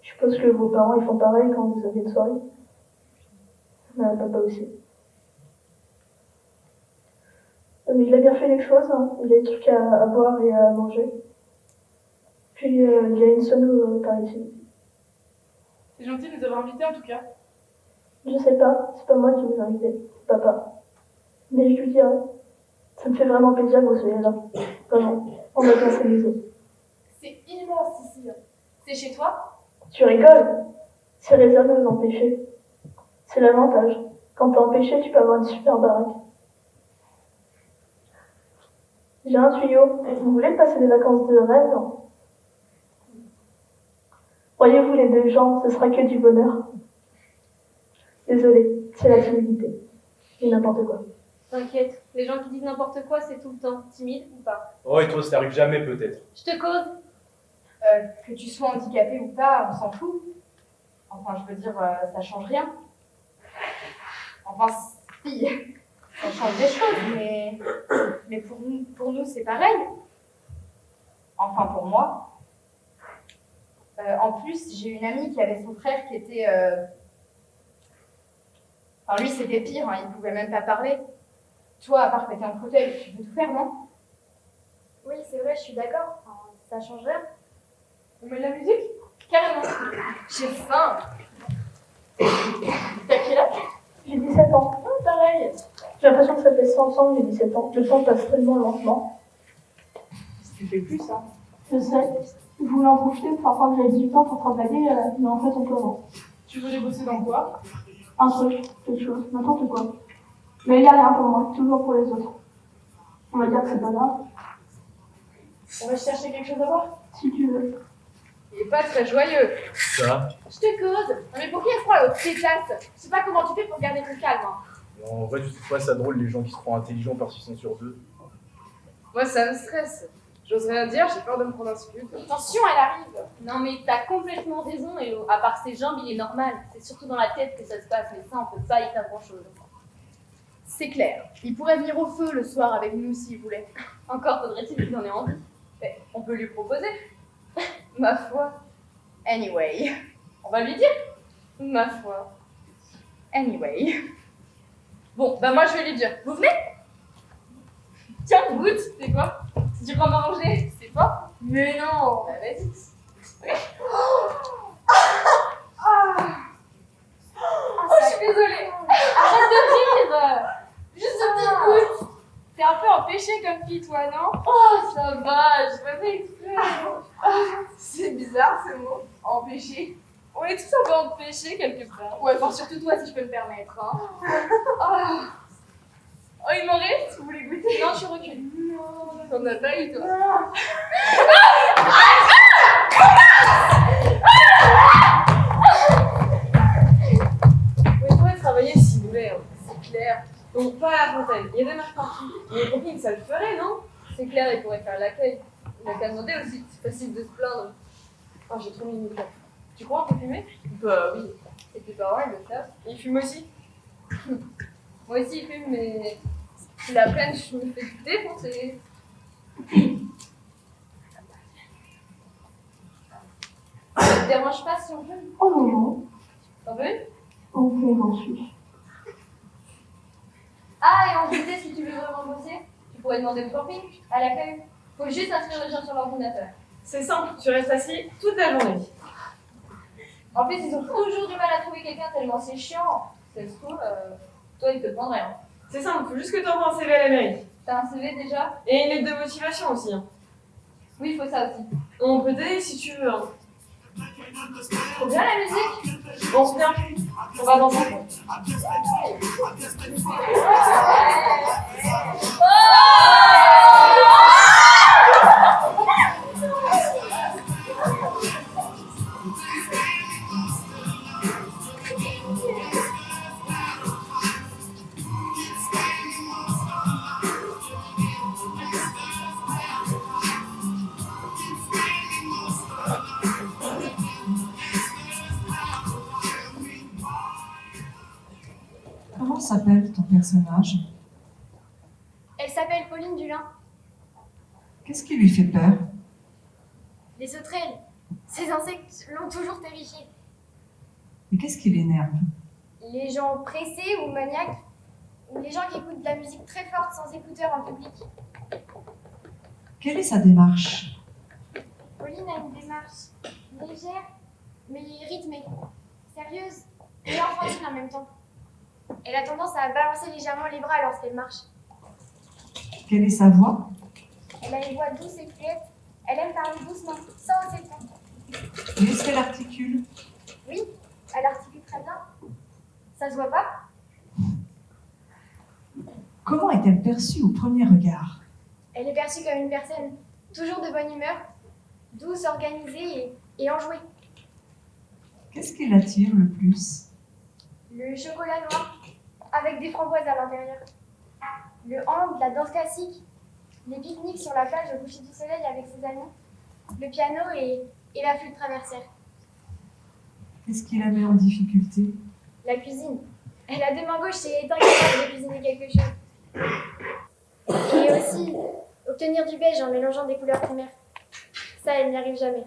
Je suppose que vos parents ils font pareil quand vous avez une soirée. Papa aussi. Mais il a bien fait les choses, hein. Il a des trucs à boire et à manger. Puis il y a une sono par ici. C'est gentil de nous avoir invités en tout cas. Je sais pas, c'est pas moi qui vous ai invité, c'est papa. Mais je lui dirai. Ça me fait vraiment plaisir que vous soyez là. Vraiment, on va bien s'amuser. C'est immense ici. C'est chez toi? Tu rigoles? C'est réservé aux empêchés. C'est l'avantage. Quand t'es empêché, tu peux avoir une super baraque. J'ai un tuyau. Vous voulez passer des vacances de rêve? Voyez-vous les deux gens, ce sera que du bonheur. Désolée, c'est la timidité. Et n'importe quoi. T'inquiète, les gens qui disent n'importe quoi, c'est tout le temps. Timide ou pas? Oh, et toi, ça t'arrive jamais peut-être. Je te cause. Que tu sois handicapé ou pas, on s'en fout. Enfin, je veux dire, ça change rien. Enfin, si, ça change des choses, mais pour nous, c'est pareil. Enfin, pour moi. En plus, j'ai une amie qui avait son frère qui était... Enfin, lui, c'était pire, hein, il pouvait même pas parler. Toi, à part que t'es en fauteuil, tu peux tout faire, non? Oui, c'est vrai, je suis d'accord. Enfin, ça change rien. On met de la musique? Carrément. J'ai faim. T'as quel âge? J'ai 17 ans. Oh, pareil. J'ai l'impression que ça fait 100 ans que j'ai 17 ans. Le temps passe tellement lentement. Tu fais plus ça. Je sais. Je voulais en profiter pour croire que j'avais 18 ans pour travailler, mais en fait, on peut avant. Tu voulais bosser dans quoi? Un truc, quelque chose, n'importe quoi. Mais il n'y a rien pour moi, toujours pour les autres. On va dire que c'est pas grave, On va chercher quelque chose à boire? si tu veux. Il est pas très joyeux. Ça? Je te cause. Non mais pour qui elle se croit l'autre classe? Je sais pas comment tu fais pour garder ton calme. Hein. En vrai, je trouve pas ça drôle les gens qui se croient intelligents parce qu'ils sont sur deux. Moi ça me stresse. J'ose rien dire, j'ai peur de me prendre un scoop. Attention, elle arrive. Non mais t'as complètement raison, et à part ses jambes, il est normal. C'est surtout dans la tête que ça se passe, mais ça, on peut pas y faire grand-chose. C'est clair. Il pourrait venir au feu le soir avec nous s'il voulait. Encore faudrait-il qu'il en ait envie. Mais on peut lui proposer. Ma foi. Anyway. On va lui dire. Ma foi. Anyway. Bon, bah moi je vais lui dire. Vous venez? Tiens, goûte. C'est quoi? C'est du rhum arrangé. C'est fort? Mais non. Bah vas-y. Oh, je suis désolée. Arrête de rire. Juste une petite goutte. T'es un peu empêchée comme fille, toi, non? Oh, ça va, je pas fait exprès. C'est bizarre ce mot, empêché. On est tous un peu empêchés quelque part. Ouais, enfin, surtout toi, si je peux me permettre. Hein. Oh, il m'en reste, vous voulez goûter? Non, tu recules. T'en as pas eu toi? On pourrait travailler si vous voulez, hein. C'est clair. Donc pas à la fontaine, il y a des marches partout. Mais pour qui ça le ferait, non? C'est clair, il pourrait faire l'accueil. Il a qu'à demander aussi, c'est facile de se plaindre. Oh, j'ai trop mis une moustache. Tu crois qu'on peut fumer? Bah oui. Et tes parents, ils le savent. Il fume aussi? Moi aussi, il fume, mais si la plaine, je me fais défoncer. Ça te dérange pas si on fume? Oh non, non. T'en veux une? Ok, j'en suis. Ah, et en disait, si tu veux vraiment bosser, tu pourrais demander au camping, à l'accueil. Faut juste inscrire les gens sur l'ordinateur. C'est simple, tu restes assis toute la journée. En plus, ils ont toujours du mal à trouver quelqu'un tellement c'est chiant. C'est le coup, toi, ils te prendraient. Hein. C'est simple, faut juste que t'envoies un CV à la mairie. T'as un CV déjà? Et une lettre de motivation aussi. Hein. Oui, il faut ça aussi. On peut t'aider si tu veux. Hein. Trop bien la musique? Bon, viens, on va danser. s'appelle ton personnage? Elle s'appelle Pauline Dulin. Qu'est-ce qui lui fait peur? Les sauterelles, ces insectes l'ont toujours terrifiée. Et qu'est-ce qui l'énerve? Les gens pressés ou maniaques, ou les gens qui écoutent de la musique très forte sans écouteurs en public. Quelle est sa démarche? Pauline a une démarche légère, mais rythmée, sérieuse et enfantine en même temps. Elle a tendance à balancer légèrement les bras lorsqu'elle marche. Quelle est sa voix? Elle a une voix douce et fluette. Elle aime parler doucement, sans hausser le ton. Et est-ce qu'elle articule? Oui, elle articule très bien. Ça se voit pas? Comment est-elle perçue au premier regard? Elle est perçue comme une personne toujours de bonne humeur, douce, organisée et enjouée. Qu'est-ce qui l'attire le plus? Le chocolat noir, avec des framboises à l'intérieur. Le hand, la danse classique, les pique-niques sur la plage au coucher du soleil avec ses amis, le piano et la flûte traversière. Qu'est-ce qui la met en difficulté? La cuisine. Elle a deux mains gauches et est incapable de cuisiner quelque chose. Et aussi, obtenir du beige en mélangeant des couleurs primaires. Ça, elle n'y arrive jamais.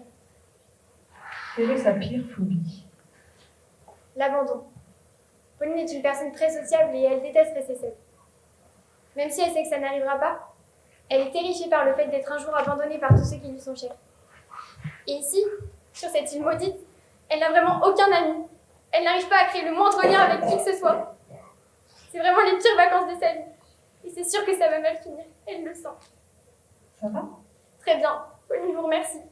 Quelle est sa pire phobie? L'abandon. Pauline est une personne très sociable et elle déteste rester seule. Même si elle sait que ça n'arrivera pas, elle est terrifiée par le fait d'être un jour abandonnée par tous ceux qui lui sont chers. Et ici, sur cette île maudite, elle n'a vraiment aucun ami. Elle n'arrive pas à créer le moindre lien avec qui que ce soit. C'est vraiment les pires vacances de sa vie. Et c'est sûr que ça va mal finir. Elle le sent. Ça va? Très bien. Pauline vous remercie.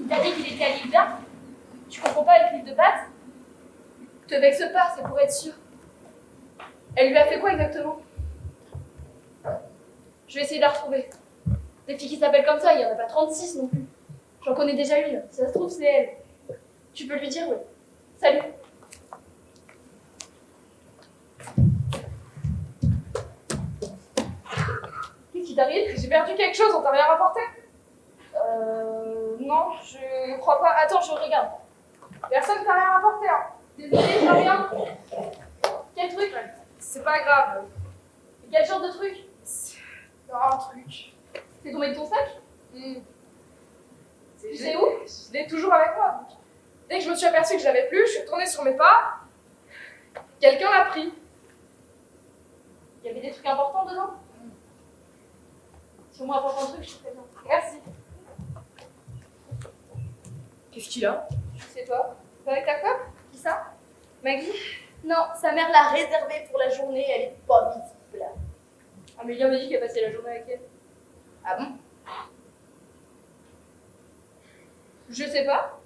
Il t'a dit qu'il était à l'île d'Arc? Tu comprends pas avec l'île de Pâques? Te vexe pas, c'est pour être sûr. Elle lui a fait quoi exactement? Je vais essayer de la retrouver. Des filles qui s'appellent comme ça, il y en a pas 36 non plus. J'en connais déjà une, si ça se trouve c'est elle. Tu peux lui dire oui. Salut. Qu'est-ce qui t'arrive? J'ai perdu quelque chose, on t'a rien rapporté? Non, je crois pas. Attends, je regarde. Personne t'a rien rapporté, hein. Désolée, j'ai rien. Quel truc? C'est pas grave. Quel genre de truc? Un truc. C'est tombé de ton sac? Tu sais où? Je l'ai toujours avec moi. Donc. Dès que je me suis aperçue que je l'avais plus, je suis retournée sur mes pas. Quelqu'un l'a pris. Il y avait des trucs importants dedans? Si on m'apporte un truc, je te préviens. Merci. Qu'est-ce qu'il a? C'est toi. Pas avec ta coque? Qui ça? Maggie? Non, sa mère l'a réservée pour la journée, elle est pas visible. Amélie m'a dit qu'elle passait la journée avec elle. Ah bon? Je sais pas.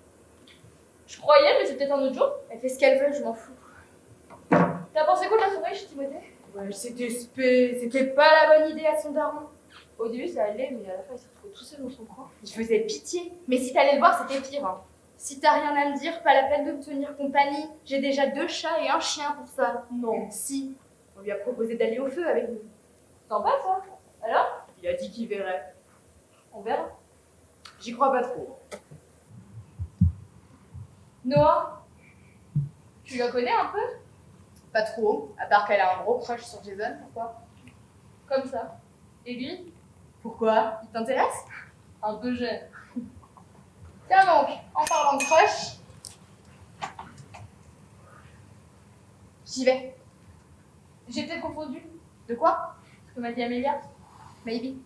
Je croyais, mais c'est peut-être un autre jour. Elle fait ce qu'elle veut, je m'en fous. T'as pensé quoi de la soirée chez Timothée? Ouais, c'était pas la bonne idée à son daron. Au début, ça allait, mais à la fin, il s'est retrouvé tout seul dans son coin. Il faisait pitié. Mais si t'allais le voir, c'était pire. Hein. Si t'as rien à me dire, pas la peine de me tenir compagnie. J'ai déjà 2 chats et un chien pour ça. Non. Si. On lui a proposé d'aller au feu avec nous. Sympa ça. Alors? Il a dit qu'il verrait. On verra. J'y crois pas trop. Noah? Tu la connais un peu? Pas trop, à part qu'elle a un gros crush sur Jason, pourquoi? Comme ça. Et lui? Pourquoi? Il t'intéresse? Un peu jeune. Tiens donc, en parlant de crush, j'y vais. J'ai peut-être confondu. De quoi? Ce que m'a dit Amélia. Maybe.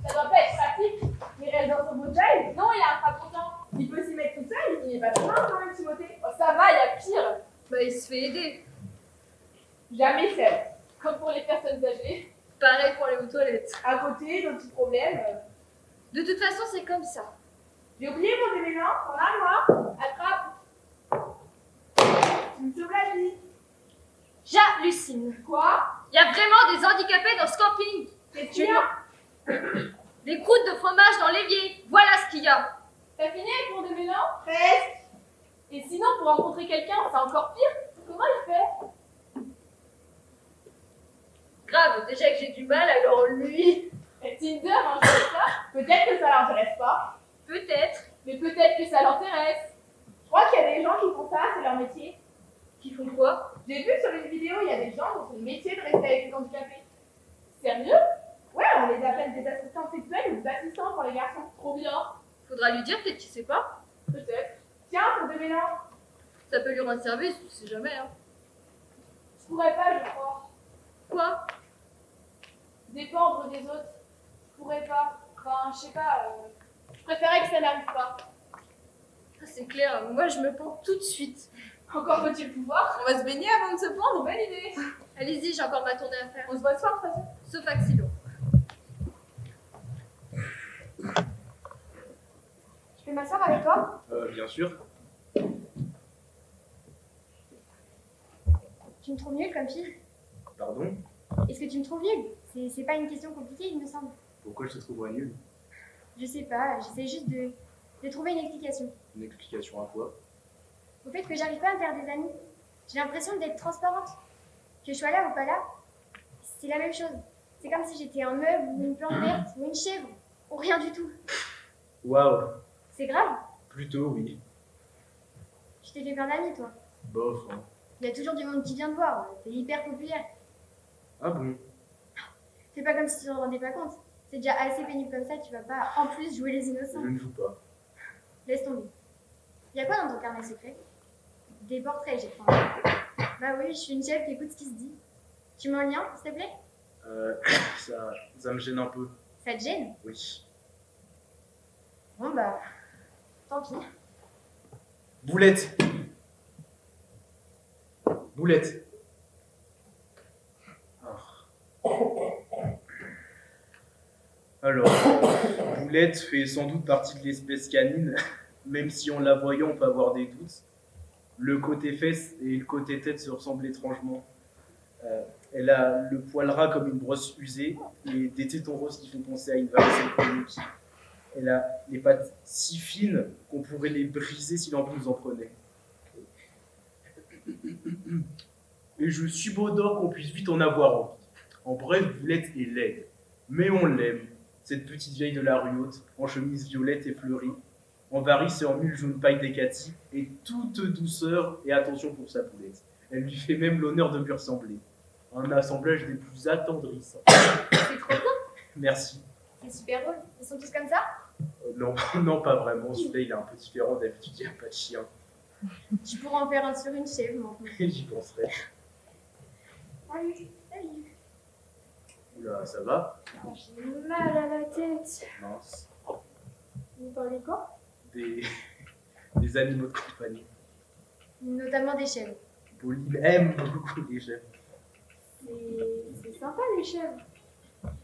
Ça doit pas être pratique. Mais elle dans son fauteuil? Non, il a un frappant. Il peut s'y mettre tout seul, il est pas mal quand même, Timothée. Oh, ça va, il y a pire. Bah, il se fait aider. Jamais seul. Comme pour les personnes âgées. Pareil pour aller aux toilettes. À côté, nos petits problèmes. De toute façon, c'est comme ça. J'ai oublié mon élément, t'en as, moi? Attrape. Tu me sauves la vie. J'hallucine. Quoi? Il y a vraiment des handicapés dans ce camping. Qu'est-ce qu'il y a? Des croûtes de fromage dans l'évier. Voilà ce qu'il y a. T'as fini avec mon déménant? Presque. Et sinon, pour rencontrer quelqu'un, c'est encore pire. Comment il fait? Grave, déjà que j'ai du mal, alors lui... Et Tinder, hein, je sais ça. Peut-être que ça l'intéresse pas. Peut-être. Mais peut-être que ça l'intéresse. Je crois qu'il y a des gens qui font ça, c'est leur métier. Qui font quoi? J'ai vu sur une vidéo, il y a des gens dont c'est le métier de rester avec les handicapés. Sérieux? Ouais, on les appelle des assistants sexuels ou des assistants pour les garçons. Trop bien. Faudra lui dire, peut-être qu'il sait pas. Peut-être. Tiens, ton bébé là. Ça peut lui rendre service, tu sais jamais, hein. Je pourrais pas, je crois. Quoi? Dépendre des autres. Je pourrais pas. Enfin, je sais pas. Je préférais que ça n'arrive pas. Ah, c'est clair, moi je me pends tout de suite. Encore faut-il pouvoir. On va se baigner avant de se prendre, belle idée. Allez-y, j'ai encore ma tournée à faire. On se voit ce soir, de toute façon. Sauf Axilo. Je peux m'asseoir avec toi? Bien sûr. Tu me trouves nulle comme fille? Pardon? Est-ce que tu me trouves nulle? C'est pas une question compliquée, il me semble. Pourquoi je te trouverais nul? Je sais pas, j'essaie juste de trouver une explication. Une explication à quoi? Au fait que j'arrive pas à me faire des amis. J'ai l'impression d'être transparente. Que je sois là ou pas là, c'est la même chose. C'est comme si j'étais un meuble ou une plante verte ou une chèvre ou rien du tout. Waouh! C'est grave. Plutôt oui. Tu t'es fait plein d'amis, toi. Bof, hein. Il y a toujours du monde qui vient te voir. T'es hyper populaire. Ah bon? Fais pas comme si tu t'en rendais pas compte. C'est déjà assez pénible comme ça, tu vas pas en plus jouer les innocents. Je ne joue pas. Laisse tomber. Y a quoi dans ton carnet secret? Des portraits, j'ai cru. Bah oui, je suis une chef qui écoute ce qui se dit. Tu mets un lien, s'il te plaît? Ça me gêne un peu. Ça te gêne? Oui. Bon bah, tant pis. Boulette! Boulette! Alors, Boulette fait sans doute partie de l'espèce canine, même si en la voyant on peut avoir des doutes. Le côté fesses et le côté tête se ressemblent étrangement. Elle a le poil ras comme une brosse usée et des tétons roses qui font penser à une varicelle chronique. Elle a les pattes si fines qu'on pourrait les briser si l'envie nous en prenait. Et je subodore qu'on puisse vite en avoir envie. En bref, Boulette est laide. Mais on l'aime, cette petite vieille de la rue haute, en chemise violette et fleurie, en varice et en mule jaune paille d'Hécatie, et toute douceur et attention pour sa Boulette. Elle lui fait même l'honneur de lui ressembler. Un assemblage des plus attendrissants. C'est trop bien. Merci. C'est super drôle. Ils sont tous comme ça? Non, non, pas vraiment. Celui-là, il est un peu différent. D'habitude, il n'y a pas de chien. Tu pourras en faire un sur une chèvre, maintenant. J'y penserai. Allez, salut. Oula, ça va? J'ai mal à la tête. Mince. Vous parlez quoi? Des animaux de compagnie. Notamment des chèvres. Pauline aime beaucoup les chèvres. C'est sympa, les chèvres.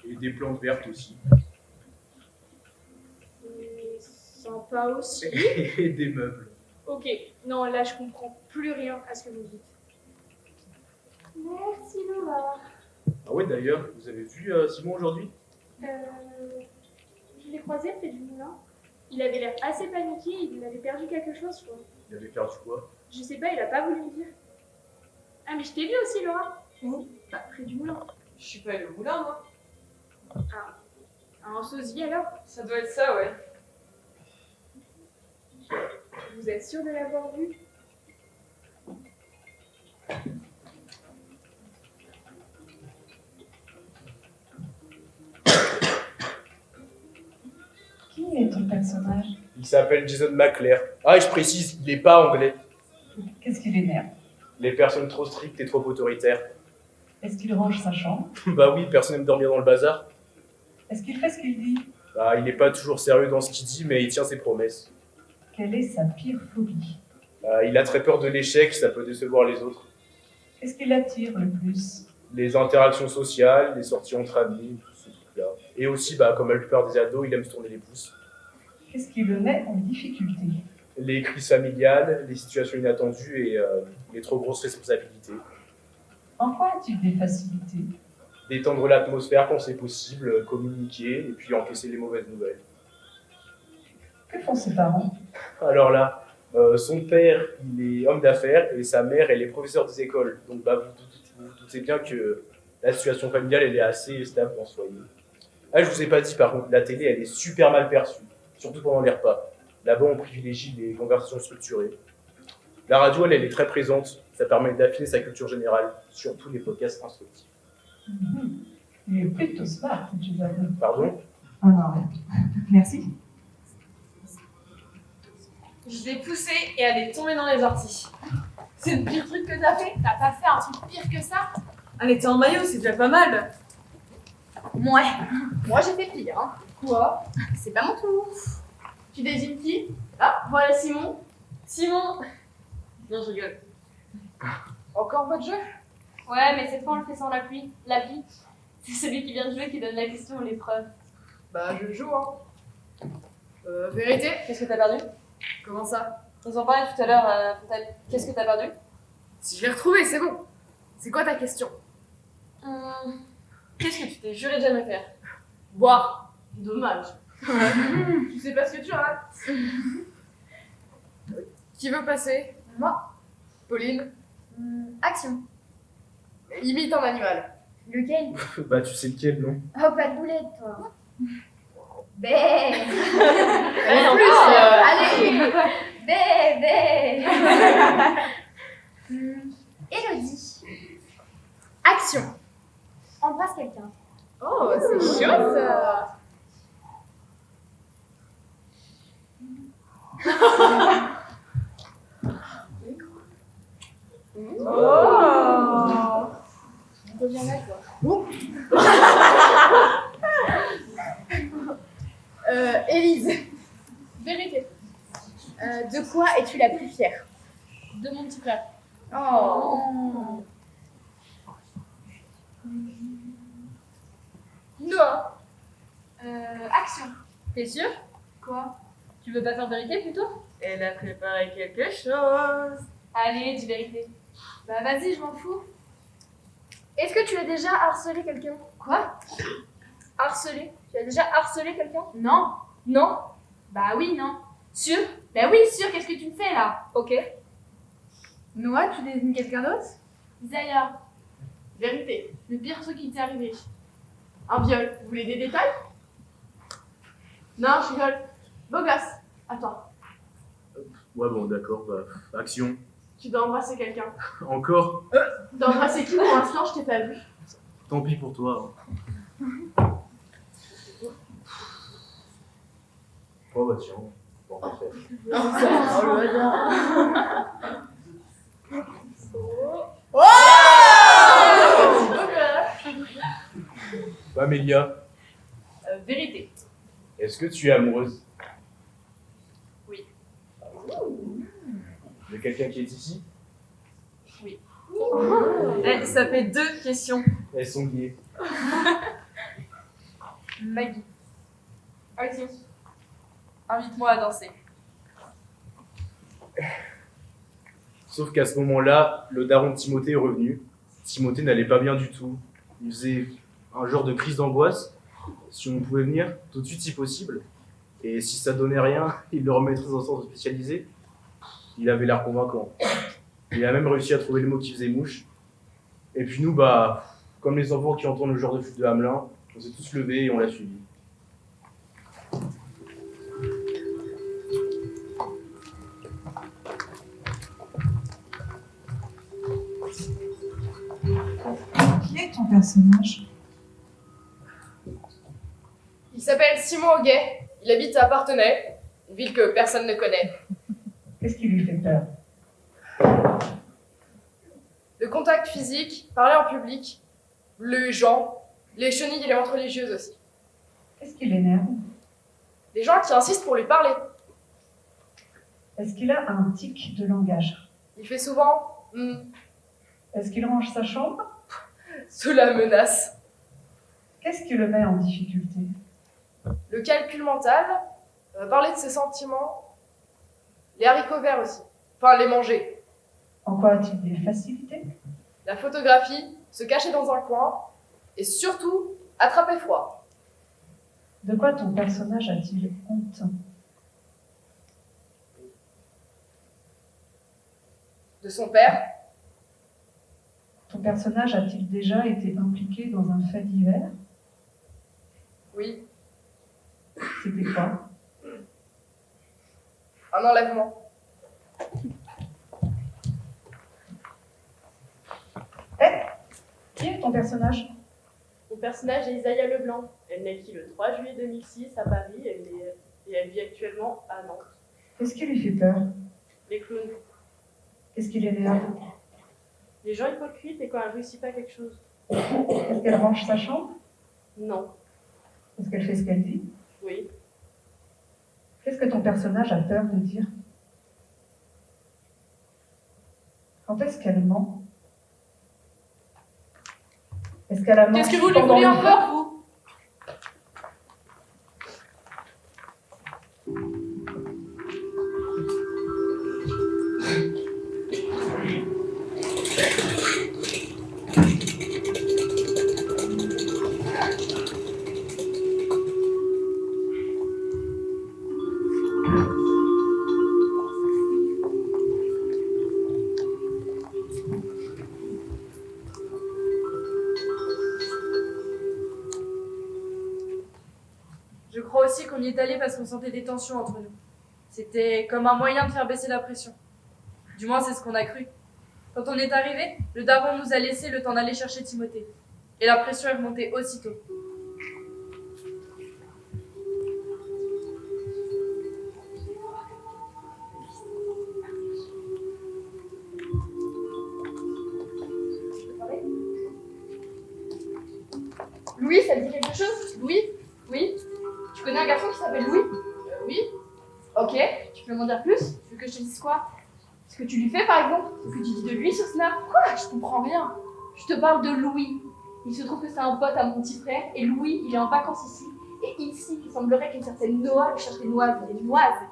Et des plantes vertes aussi. C'est sympa aussi. Et des meubles. Ok, non, là je comprends plus rien à ce que vous dites. Merci, Laura. Ah ouais, d'ailleurs, vous avez vu Simon aujourd'hui? Je l'ai croisé près du moulin. Il avait l'air assez paniqué, il avait perdu quelque chose, je crois. Il avait perdu quoi? Je sais pas, il a pas voulu me dire. Ah, mais je t'ai vu aussi, Laura. Où? Bah, près du moulin. Je suis pas allée au moulin, moi. Ah, un sosie alors? Ça doit être ça, ouais. Vous êtes sûr de l'avoir vu? Qui est ton personnage? Il s'appelle Jason McClare. Ah, et je précise, il n'est pas anglais. Qu'est-ce qui l'énerve? Les personnes trop strictes et trop autoritaires. Est-ce qu'il range sa chambre? Bah oui, personne n'aime dormir dans le bazar. Est-ce qu'il fait ce qu'il dit? Bah, il n'est pas toujours sérieux dans ce qu'il dit, mais il tient ses promesses. Quelle est sa pire phobie? Il a très peur de l'échec, ça peut décevoir les autres. Qu'est-ce qui l'attire le plus? Les interactions sociales, les sorties entre amis, tout ce truc-là. Et aussi, bah, comme la plupart des ados, il aime se tourner les pouces. Qu'est-ce qui le met en difficulté? Les crises familiales, les situations inattendues et les trop grosses responsabilités. En quoi a-t-il des facilités? Détendre l'atmosphère quand c'est possible, communiquer et puis encaisser les mauvaises nouvelles. Que font ses parents? Alors là, son père, il est homme d'affaires et sa mère, elle est professeure des écoles. Donc bah, vous doutez bien que la situation familiale, elle est assez stable dans ce foyer. Ah, je vous ai pas dit par contre, la télé, elle est super mal perçue. surtout pendant les repas. Là-bas, on privilégie les conversations structurées. La radio, elle est très présente. Ça permet d'affiner sa culture générale, surtout les podcasts instructifs. Il est plutôt smart, tu vas dire. Pardon? Ah non, rien. Merci. Je l'ai poussée et elle est tombée dans les orties. C'est le pire truc que t'as fait? T'as pas fait un truc pire que ça? Elle était en maillot, c'est déjà pas mal. Ouais. Moi j'ai fait pire, hein. Quoi? C'est pas mon tour. Tu désignes qui? Ah, voilà Simon. Simon. Non, je rigole. Encore votre jeu? Ouais, mais cette fois on le fait sans l'appui. L'appli, c'est celui qui vient de jouer qui donne la question ou l'épreuve. Bah je joue, hein. Vérité? Qu'est-ce que t'as perdu? Comment ça? Ils en parlaient tout à l'heure, Fontaine. Qu'est-ce que t'as perdu? Si je l'ai retrouvé, c'est bon. C'est quoi ta question? Qu'est-ce que tu t'es juré de jamais faire? Boire. Dommage. Tu sais pas ce que tu rates. Qui veut passer? Moi. Pauline? Action. Imite un animal. Lequel? Bah, tu sais lequel, non? Oh, pas de boulette, toi. Bé. En plus, Allez. Bé, bé. Élodie. Action. Embrasse quelqu'un. Oh, c'est chaud ça. Oh. Reviens là, toi. Élise. Vérité. De quoi es-tu la plus fière? De mon petit frère. Oh. Noah. Action. T'es sûr? Quoi? Tu veux pas faire vérité plutôt? Elle a préparé quelque chose. Allez, dis vérité. Bah vas-y, je m'en fous. Est-ce que tu as déjà harcelé quelqu'un? Quoi? Harcelé? Tu as déjà harcelé quelqu'un? Non. Non? Bah oui, non. Sûr? Bah oui, sûr, qu'est-ce que tu me fais là? Ok. Noah, tu désignes quelqu'un d'autre? Zaya. Vérité. Le pire truc qui t'est arrivé. Un viol. Vous voulez des détails? Non, je rigole. Beau gosse. Attends. Ouais, bon, d'accord, bah, action. Tu dois embrasser quelqu'un. Encore? Tu dois embrasser qui pour l'instant? Je t'ai pas vu. Tant pis pour toi. Oh, bah, tiens. Bon, parfait. Amélia, Vérité. est-ce que tu es amoureuse? Oui. De quelqu'un qui est ici? Eh, ça fait 2 questions. Elles sont liées. Maggie. Action. Invite-moi à danser. Sauf qu'à ce moment-là, le daron de Timothée est revenu. Timothée n'allait pas bien du tout. Il faisait un genre de crise d'angoisse. Si on pouvait venir, tout de suite si possible. Et si ça donnait rien, il le remettrait dans un centre spécialisé. Il avait l'air convaincant. Il a même réussi à trouver le mot qui faisait mouche. Et puis nous, bah, comme les enfants qui entendent le genre de flûte de Hamelin, on s'est tous levés et on l'a suivi. Qui est ton personnage? Il s'appelle Simon Auguet. Il habite à Parthenay, une ville que personne ne connaît. Qu'est-ce qui lui fait peur? Le contact physique, parler en public, les gens, les chenilles et les ventes religieuses aussi. Qu'est-ce qui l'énerve? Les gens qui insistent pour lui parler. Est-ce qu'il a un tic de langage? Il fait souvent Est-ce qu'il range sa chambre? sous la menace. Qu'est-ce qui le met en difficulté? Le calcul mental, parler de ses sentiments, les haricots verts aussi. Enfin, les manger. En quoi a-t-il des facilités? La photographie, se cacher dans un coin, et surtout, attraper froid. De quoi ton personnage a-t-il honte? De son père, Ton personnage a-t-il déjà été impliqué dans un fait divers? oui. C'était quoi? Un enlèvement. Qui est ton personnage? Mon personnage est Isaiah Leblanc. Elle naît le 3 juillet 2006 à Paris et elle vit actuellement à Nantes. Qu'est-ce qui lui fait peur? Les clowns. Qu'est-ce qui l'énerve? Les gens hypocrites et quand elle réussit pas quelque chose. Est-ce qu'elle range sa chambre? Non. Est-ce qu'elle fait ce qu'elle dit? Oui. Qu'est-ce que ton personnage a peur de dire? Quand est-ce qu'elle ment? Est-ce qu'elle a menti Qu'est-ce que vous lui pendant voulez le encore, vous? Je crois aussi qu'on y est allé parce qu'on sentait des tensions entre nous. C'était comme un moyen de faire baisser la pression. Du moins, c'est ce qu'on a cru. Quand on est arrivé, le daron nous a laissé le temps d'aller chercher Timothée. Et la pression est remontée aussitôt. Louis, ça te dit quelque chose? Louis? Oui? Tu connais un garçon qui s'appelle Louis? Oui. Ok, tu peux m'en dire plus? Tu veux que je te dise quoi? Ce que tu lui fais par exemple? Ce que tu dis de lui sur Snap? Quoi? Je comprends rien. Je te parle de Louis. Il se trouve que c'est un pote à mon petit frère et Louis, il est en vacances ici. Et ici, il semblerait qu'une certaine Noah lui cherche des noises. Des noises.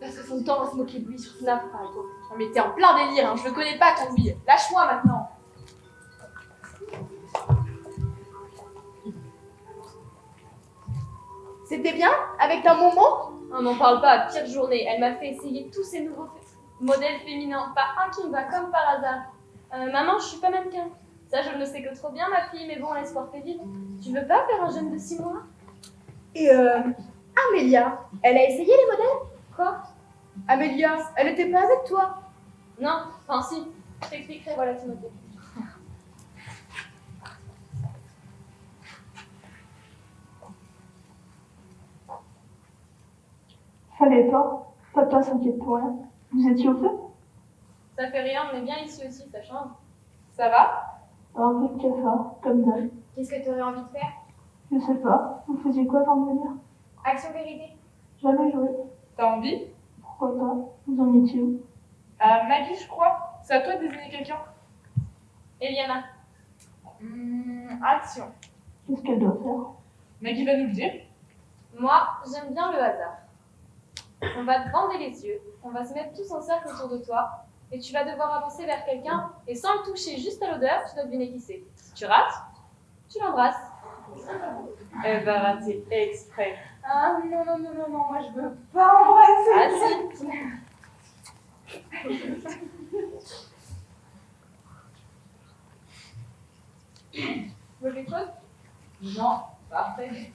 Parce que son temps à se moquer de lui sur Snap par exemple. Non mais t'es en plein délire, hein. Je le connais pas ton Louis. Lâche-moi maintenant. C'était bien? Avec ta maman? On n'en parle pas, pire journée. Elle m'a fait essayer tous ces nouveaux modèles féminins. Pas un qui me va comme par hasard. Maman, je suis pas mannequin. Ça, je ne le sais que trop bien, ma fille, mais bon, l'espoir fait vivre. Tu veux pas faire un jeune de 6 mois? Et Amélia, elle a essayé les modèles? Quoi? Amélia, elle était pas avec toi? Non, enfin si. Je t'expliquerai, voilà Timothée. Fallait pas. Papa s'inquiète pour rien. Vous étiez au feu? Ça fait rien, on est bien ici aussi, ça change. Ça va? Un peu de cafard, comme d'hab. Qu'est-ce que tu aurais envie de faire? Je sais pas. Vous faisiez quoi avant de venir? Action vérité. Jamais joué. T'as envie? Pourquoi pas? Vous en étiez où? Maggie, je crois. C'est à toi de désigner quelqu'un. Eliana. Action. Qu'est-ce qu'elle doit faire? Maggie va nous le dire. Moi, j'aime bien le hasard. On va te bander les yeux, on va se mettre tous en cercle autour de toi, et tu vas devoir avancer vers quelqu'un, et sans le toucher juste à l'odeur, tu dois deviner qui c'est. Si tu rates, tu l'embrasses. Elle va rater exprès. Ah non, non, non, non, non, moi je veux pas embrasser. Ah si. Tu veux quelque chose? Non, parfait.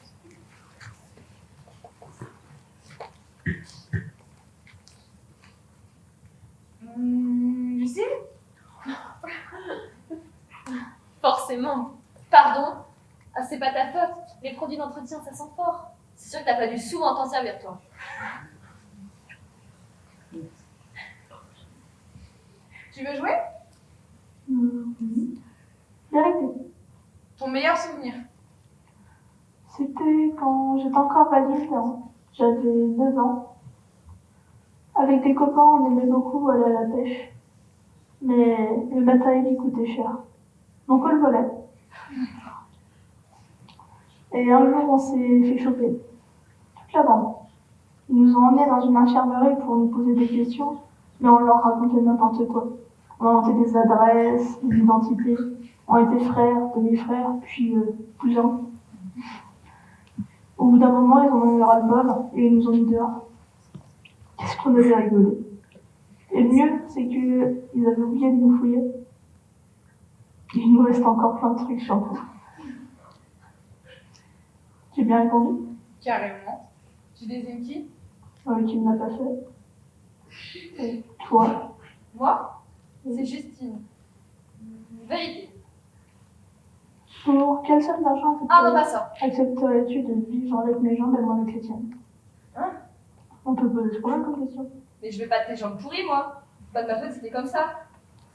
Lucille? Forcément. Pardon? Ah, c'est pas ta faute. Les produits d'entretien, ça sent fort. C'est sûr que t'as pas dû souvent t'en servir, toi. Tu veux jouer? Vérité. Ton meilleur souvenir? C'était quand j'étais encore valide, hein. J'avais 9 ans. Avec des copains, on aimait beaucoup aller à la pêche. Mais le matériel y coûtait cher. Donc on le volait. Et un jour, on s'est fait choper. Toute la bande. Ils nous ont emmenés dans une infirmerie pour nous poser des questions, mais on leur racontait n'importe quoi. On inventait des adresses, des identités. On était frères, demi-frères, puis cousins. Au bout d'un moment, ils ont eu leur album et ils nous ont mis dehors. Qu'est-ce qu'on avait rigolé. Et le mieux, c'est qu'ils avaient oublié de nous fouiller. Il nous reste encore plein de trucs sur nous. J'ai bien répondu? Carrément. Tu désignes qui? Qui ne l'a pas fait. Et toi? Moi, c'est Justine. Vérité. Pour quelle somme d'argent Ah non, pas ça. accepterais-tu de vivre avec mes jambes et moi avec les tiennes? Hein? On peut poser ce problème comme question. Mais je veux pas de tes jambes pourries, moi. C'est pas de ma faute, c'était comme ça.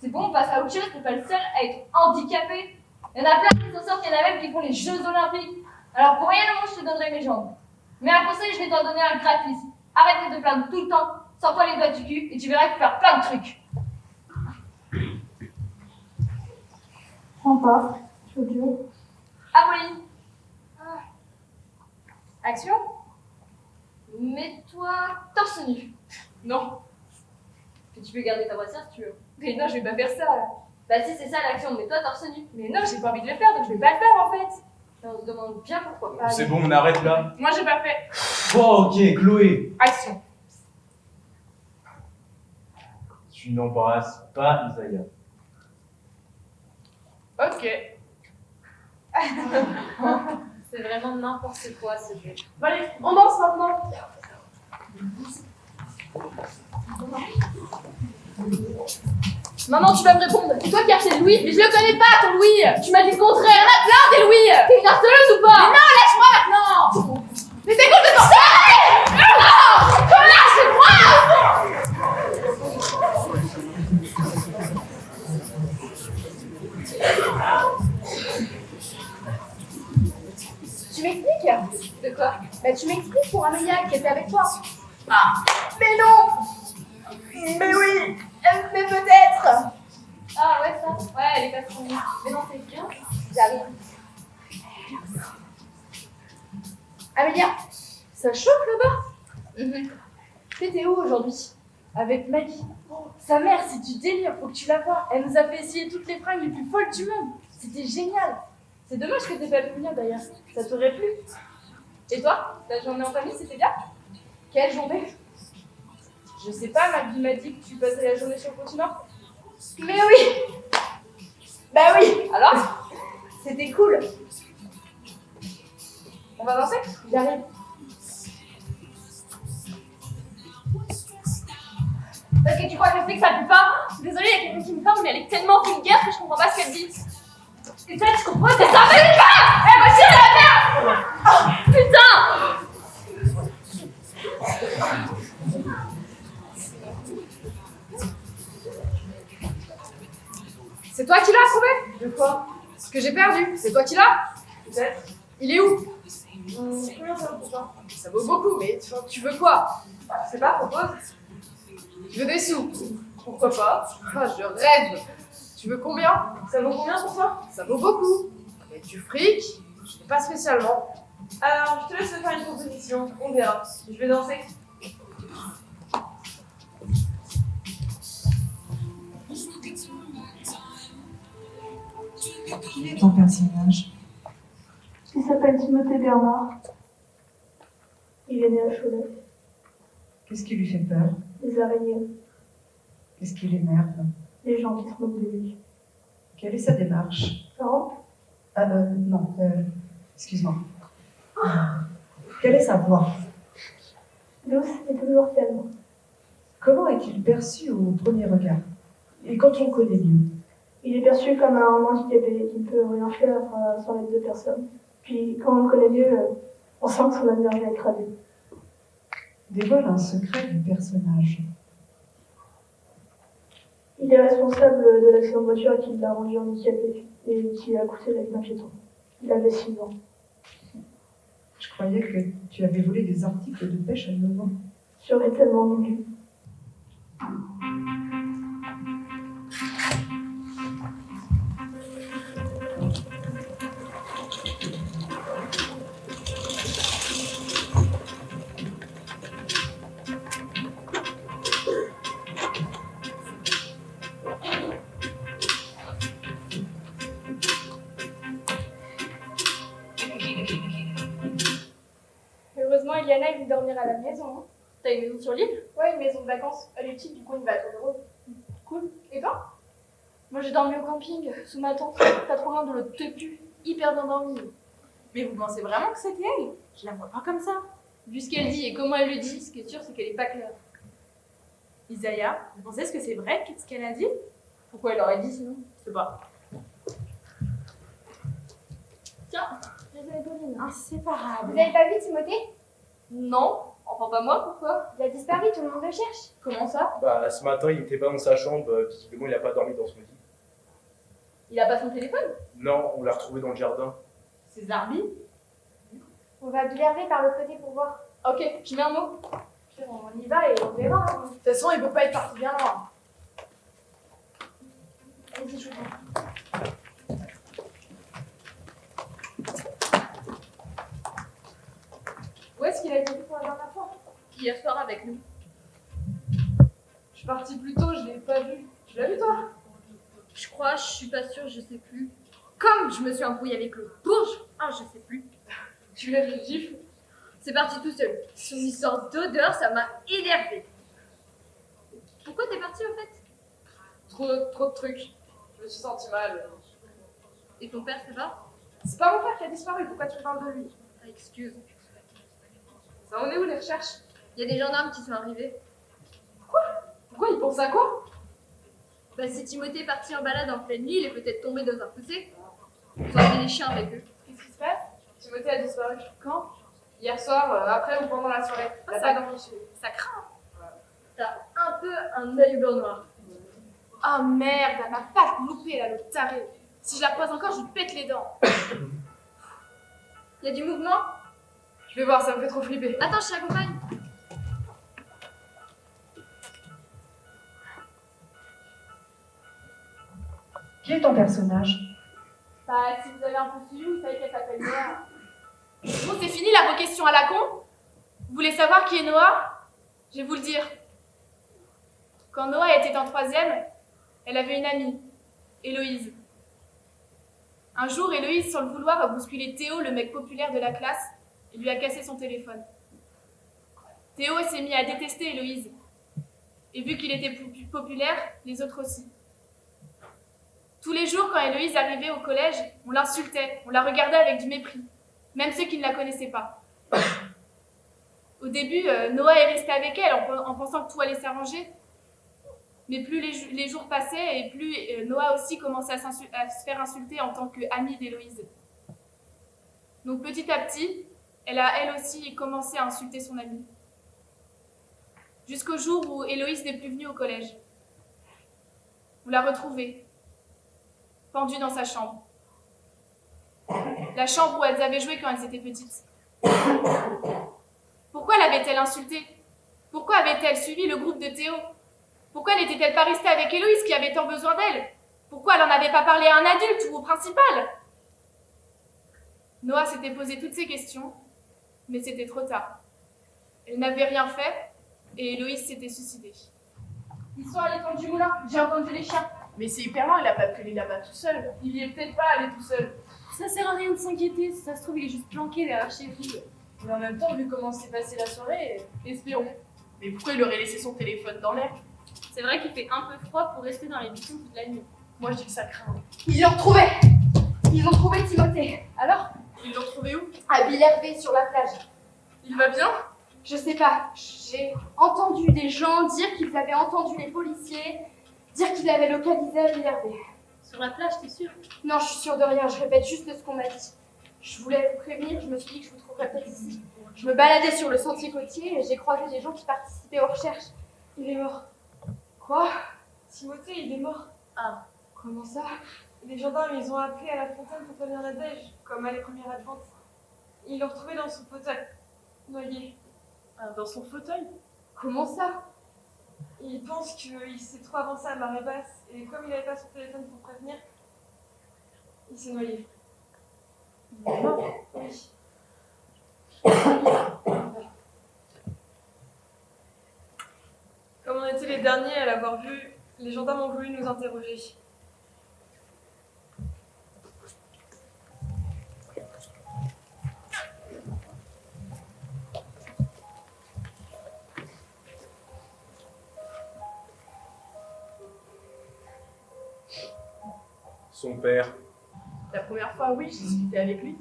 C'est bon, on passe à autre chose, t'es pas le seul à être handicapé. Il y en a plein qui s'en sortent, il y en a même qui font les Jeux Olympiques. Alors pour rien au monde, je te donnerai mes jambes. Mais un conseil, je vais t'en donner un gratis. Arrête de te plaindre tout le temps, sors-toi les doigts du cul et tu verras que tu peux faire plein de trucs. Sympa. Je veux dire. Apolline. Action. Mets-toi torse nu. Non. Et tu peux garder ta voiture si tu veux. Mais non, je vais pas faire ça. Bah si c'est ça l'action, mets-toi torse nu. Mais non, j'ai pas envie de le faire, donc je vais pas le faire en fait. Et on se demande bien pourquoi. C'est bon, on arrête là. Moi, j'ai pas fait. Oh, ok, Chloé. Action. Tu n'embrasses pas Isaiah. Ok. C'est vraiment n'importe quoi ce jeu. Bon allez, on danse maintenant. Maman, tu vas me répondre. C'est toi qui as acheté Louis. Mais je le connais pas, ton Louis. Tu m'as dit le contraire. Il y en a plein des Louis. T'es une harceleuse ou pas? Mais non, lâche-moi maintenant. Mais t'es cool de sortir. Non, lâche-moi. Tu m'expliques? De quoi? Bah tu m'expliques pour Amélia qui était avec toi. Ah, Mais non! Mais oui! Mais peut-être! Ah ouais, ça. Ouais, elle est pas trop mieux. Mais non, c'est bien. J'arrive. Amélia, ça chauffe là-bas? T'étais où aujourd'hui? Avec Maggie. Oh, sa mère, c'est du délire, faut que tu la vois. Elle nous a fait essayer toutes les fringues les plus folles du monde. C'était génial. C'est dommage que t'aies pas pu venir d'ailleurs. Ça t'aurait plu. Et toi, ta journée en famille, c'était bien? Quelle journée? Je sais pas, Maggie m'a dit que tu passais la journée sur le continent. Mais oui! Bah oui! Alors? C'était cool. On va danser? J'arrive. Parce que tu crois que je sais que ça pue pas? Je suis désolée, il y a quelqu'un qui me parle, mais elle est tellement vulgaire que je comprends pas ce qu'elle dit. Et toi, tu comprends? C'est ça, mais pas! Eh, moi, tiens, la merde! Oh, putain! C'est toi qui l'as trouvé? De quoi? Ce que j'ai perdu, c'est toi qui l'as? Peut-être. Il est où? Combien ça vaut pour toi? Ça vaut beaucoup, mais tu veux quoi? Je sais pas, propose. Je veux des sous. Pourquoi pas? Ah, je rêve. Tu veux combien? Ça vaut combien pour toi? Ça vaut beaucoup. Mais du fric, pas spécialement. Alors, je te laisse me faire une proposition, on verra. Je vais danser. Qui est ton personnage? Il s'appelle Timothée Bernard. Il est né à Cholet. Qu'est-ce qui lui fait peur? Les araignées, Qu'est-ce qui l'énerve? les gens qui se moquent de lui. Quelle est sa démarche? Pardon? Non, excuse-moi. Quelle est sa voix? Douce et toujours calme. Comment est-il perçu au premier regard? Et quand on le connaît mieux? Il est perçu comme un handicapé qui ne peut rien faire sans l'aide de personne. Puis, quand on le connaît mieux, on sent que son avenir est écrasé. Dévoile un secret du personnage. Il est responsable de l'accident de voiture qui l'a rendu handicapé et qui a coûté la vie d'un piéton. Il avait 6 ans. Je croyais que tu avais volé des articles de pêche à 9 ans. J'aurais tellement voulu. Heureusement, Eliana est venue dormir à la maison. Hein. T'as une maison sur l'île? Ouais, une maison de vacances. Elle est utile, du coup, il va être heureux. Cool. Et toi? Moi, j'ai dormi au camping, sous ma tente, pas trop loin de l'autre tepu, hyper bien dormi. Mais vous pensez vraiment que c'était elle? Je la vois pas comme ça. Vu ce qu'elle dit et comment elle le dit, ce qui est sûr, c'est qu'elle est pas claire. Isaiah, vous pensez que c'est vrai ce qu'elle a dit? Pourquoi elle aurait dit sinon? Je sais pas. Tiens, désolé Pauline. Inséparable. Vous avez pas vu Timothée? Non, enfin pas moi, pourquoi? Il a disparu, tout le monde le cherche. Comment ça? Bah, ce matin, il était pas dans sa chambre, visiblement, il a pas dormi dans son lit. Il a pas son téléphone? Non, on l'a retrouvé dans le jardin. C'est Zarbi? On va observer par l'autre côté pour voir. Ok, je mets un mot. On y va et on verra. De toute façon, il peut pas être parti bien loin. Vas-y, je vous Où est-ce qu'il a été pour la dernière fois? Hier soir avec nous. Je suis partie plus tôt, je l'ai pas vu. Tu l'as vu toi? Je crois, je suis pas sûre, je sais plus. Comme je me suis embrouillée avec le bourge, je sais plus. Tu l'as vu gifle? C'est parti tout seul. Son histoire d'odeur, ça m'a énervée. Pourquoi t'es partie au fait? Trop de trucs. Je me suis sentie mal. Et ton père, ça va? C'est pas mon père qui a disparu, pourquoi tu parles de lui? Excuse. Ça en est où les recherches? Il y a des gendarmes qui sont arrivés. Pourquoi il pense à quoi? Bah, si Timothée est parti en balade en pleine nuit, il est peut-être tombé dans un fossé. Ils ont amené les chiens avec eux. Qu'est-ce qui se passe? Timothée a disparu. Quand? Hier soir, après ou pendant la soirée. Il a pas dormi chez lui. Ça craint. T'as un peu un œil blanc noir. Ah merde, elle m'a pas loupé là, le taré. Si je la croise encore, je lui pète les dents. Il y a du mouvement? Je vais voir, ça me fait trop flipper. Attends, je t'accompagne. Qui est ton personnage? Bah, si vous avez un peu suivi, vous savez qu'elle s'appelle Noah. Bon, c'est fini là, vos questions à la con. Vous voulez savoir qui est Noah? Je vais vous le dire. Quand Noah était en 3e, elle avait une amie, Héloïse. Un jour, Héloïse, sans le vouloir, a bousculé Théo, le mec populaire de la classe, et lui a cassé son téléphone. Théo s'est mis à détester Héloïse. Et vu qu'il était plus populaire, les autres aussi. Tous les jours, quand Héloïse arrivait au collège, on l'insultait, on la regardait avec du mépris, même ceux qui ne la connaissaient pas. Au début, Noah est resté avec elle en pensant que tout allait s'arranger. Mais plus les jours passaient et plus Noah aussi commençait à se faire insulter en tant qu'amie d'Héloïse. Donc petit à petit, elle a elle aussi commencé à insulter son amie. Jusqu'au jour où Héloïse n'est plus venue au collège. On l'a retrouvée, pendue dans sa chambre. La chambre où elles avaient joué quand elles étaient petites. Pourquoi l'avait-elle insultée? Pourquoi avait-elle suivi le groupe de Théo? Pourquoi n'était-elle pas restée avec Héloïse qui avait tant besoin d'elle? Pourquoi elle n'en avait pas parlé à un adulte ou au principal? Noah s'était posé toutes ces questions, mais c'était trop tard. Elle n'avait rien fait et Héloïse s'était suicidée. Ils sont allés dans du moulin, j'ai entendu les chiens. Mais c'est hyper loin, il a pas pu aller là-bas tout seul. Il y est peut-être pas allé tout seul. Ça sert à rien de s'inquiéter, si ça se trouve il est juste planqué derrière chez vous. Mais en même temps, vu comment s'est passée la soirée, espérons. Mais pourquoi il aurait laissé son téléphone dans l'air? C'est vrai qu'il fait un peu froid pour rester dans les buissons toute la nuit. Moi je dis que ça craint. Ils l'ont retrouvé. Ils ont trouvé Timothée. Alors? Ils l'ont trouvé où? À Villervé, sur la plage. Il va bien? Je sais pas. J'ai entendu des gens dire qu'ils avaient entendu les policiers dire qu'ils l'avaient localisé à Villervé. Sur la plage, t'es sûre? Non, je suis sûre de rien. Je répète juste ce qu'on m'a dit. Je voulais vous prévenir. Je me suis dit que je vous trouverais peut-être ici. Je me baladais sur le sentier côtier et j'ai croisé des gens qui participaient aux recherches. Il est mort. Quoi? Timothée, il est mort. Ah, comment ça? Les gendarmes, ils ont appelé à la fontaine pour prévenir la neige, comme à les premières adventes. Ils l'ont retrouvé dans son fauteuil, noyé. Dans son fauteuil? Comment ça? Il pense qu'il s'est trop avancé à marée basse, et comme il n'avait pas son téléphone pour prévenir, il s'est noyé. Il est mort? Oui. Comme on était les derniers à l'avoir vu, les gendarmes ont voulu nous interroger. Son père. La première fois, oui, j'ai discuté avec lui.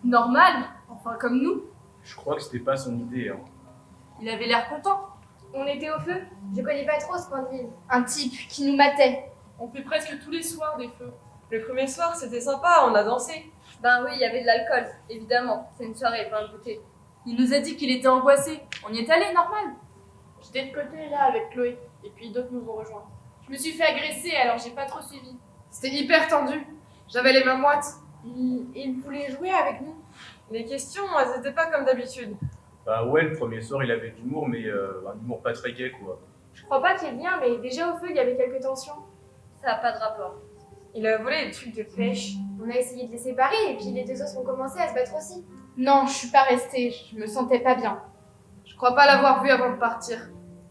Normal, enfin comme nous. Je crois que c'était pas son idée. Hein. Il avait l'air content. On était au feu? Je connais pas trop ce point de vue. Un type qui nous matait. On fait presque tous les soirs des feux. Le premier soir, c'était sympa, on a dansé. Ben oui, il y avait de l'alcool, évidemment. C'est une soirée, pas un goûter. Il nous a dit qu'il était angoissé. On y est allé, normal. J'étais de côté là avec Chloé, et puis d'autres nous ont rejoints. Je me suis fait agresser, alors j'ai pas trop suivi. C'était hyper tendu. J'avais les mains moites. Il voulait jouer avec nous. Les questions, elles étaient pas comme d'habitude. Bah ouais, le premier soir, il avait de l'humour, mais un humour pas très gai, quoi. Je crois pas qu'il y ait de lien, mais déjà au feu, il y avait quelques tensions. Ça n'a pas de rapport. Il a volé des trucs de pêche. On a essayé de les séparer et puis les deux autres ont commencé à se battre aussi. Non, je suis pas restée, je me sentais pas bien. Je crois pas l'avoir vu avant de partir.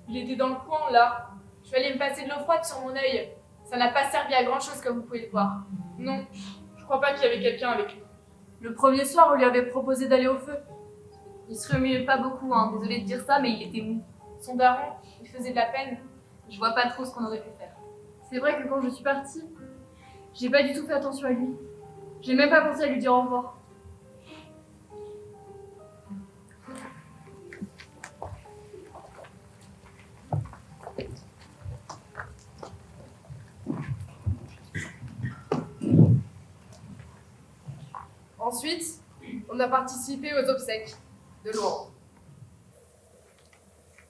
Il était dans le coin, là. Je suis allée me passer de l'eau froide sur mon œil. Ça n'a pas servi à grand chose, comme vous pouvez le voir. Non, je crois pas qu'il y avait quelqu'un avec lui. Le premier soir, on lui avait proposé d'aller au feu. Il se remuait pas beaucoup, hein. Désolée de dire ça, mais il était mou. Son daron, il faisait de la peine. Je vois pas trop ce qu'on aurait pu faire. C'est vrai que quand je suis partie, j'ai pas du tout fait attention à lui. J'ai même pas pensé à lui dire au revoir. Ensuite, on a participé aux obsèques, de loin.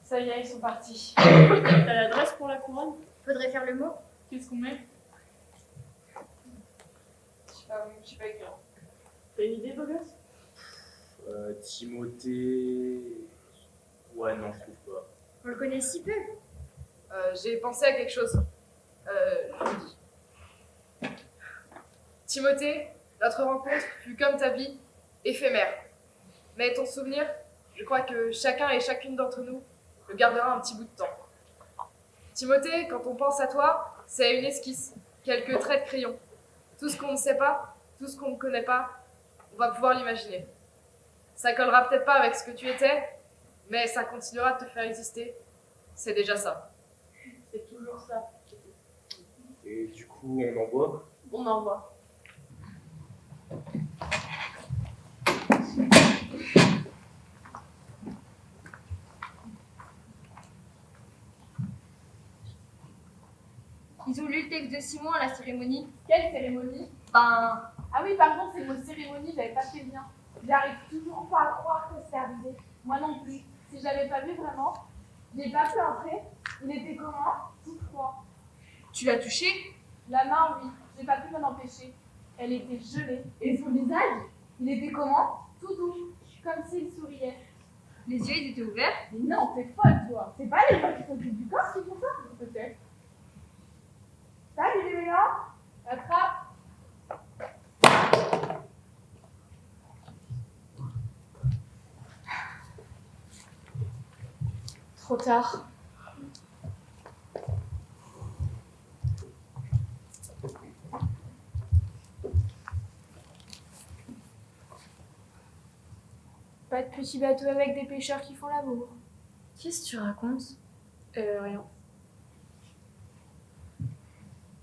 Ça y est, ils sont partis. T'as l'adresse pour la couronne? Faudrait faire le mot. Qu'est-ce qu'on met? Je sais pas écrire. T'as une idée, beau gosse? Timothée... Ouais, non, je trouve pas. On le connaît si peu. J'ai pensé à quelque chose. Je vous dis. Timothée, notre rencontre fut comme ta vie, éphémère. Mais ton souvenir, je crois que chacun et chacune d'entre nous le gardera un petit bout de temps. Timothée, quand on pense à toi, c'est une esquisse, quelques traits de crayon. Tout ce qu'on ne sait pas, tout ce qu'on ne connaît pas, on va pouvoir l'imaginer. Ça collera peut-être pas avec ce que tu étais, mais ça continuera de te faire exister. C'est déjà ça. C'est toujours ça. Et du coup, on envoie. On envoie. Ils ont lu le texte de Simon à la cérémonie. Quelle cérémonie? Ben, Ah oui, pardon, c'est une cérémonie, j'avais pas fait le lien. J'arrive toujours pas à croire que c'est arrivé. Moi non plus. Si j'avais pas vu vraiment, j'ai pas pu entrer. Il était comment? Tout froid. Tu l'as touché? La main, oui, j'ai pas pu m'en empêcher. Elle était gelée. Et son visage, il était comment? Tout doux, comme s'il souriait. les yeux ils étaient ouverts. Mais non, t'es folle, toi. C'est pas les gens qui s'occupent du corps qui font ça, peut-être. Salut les mélanges. Attrape. Trop tard. Pas de petit bateau avec des pêcheurs qui font l'amour. Qu'est-ce que tu racontes? Rien.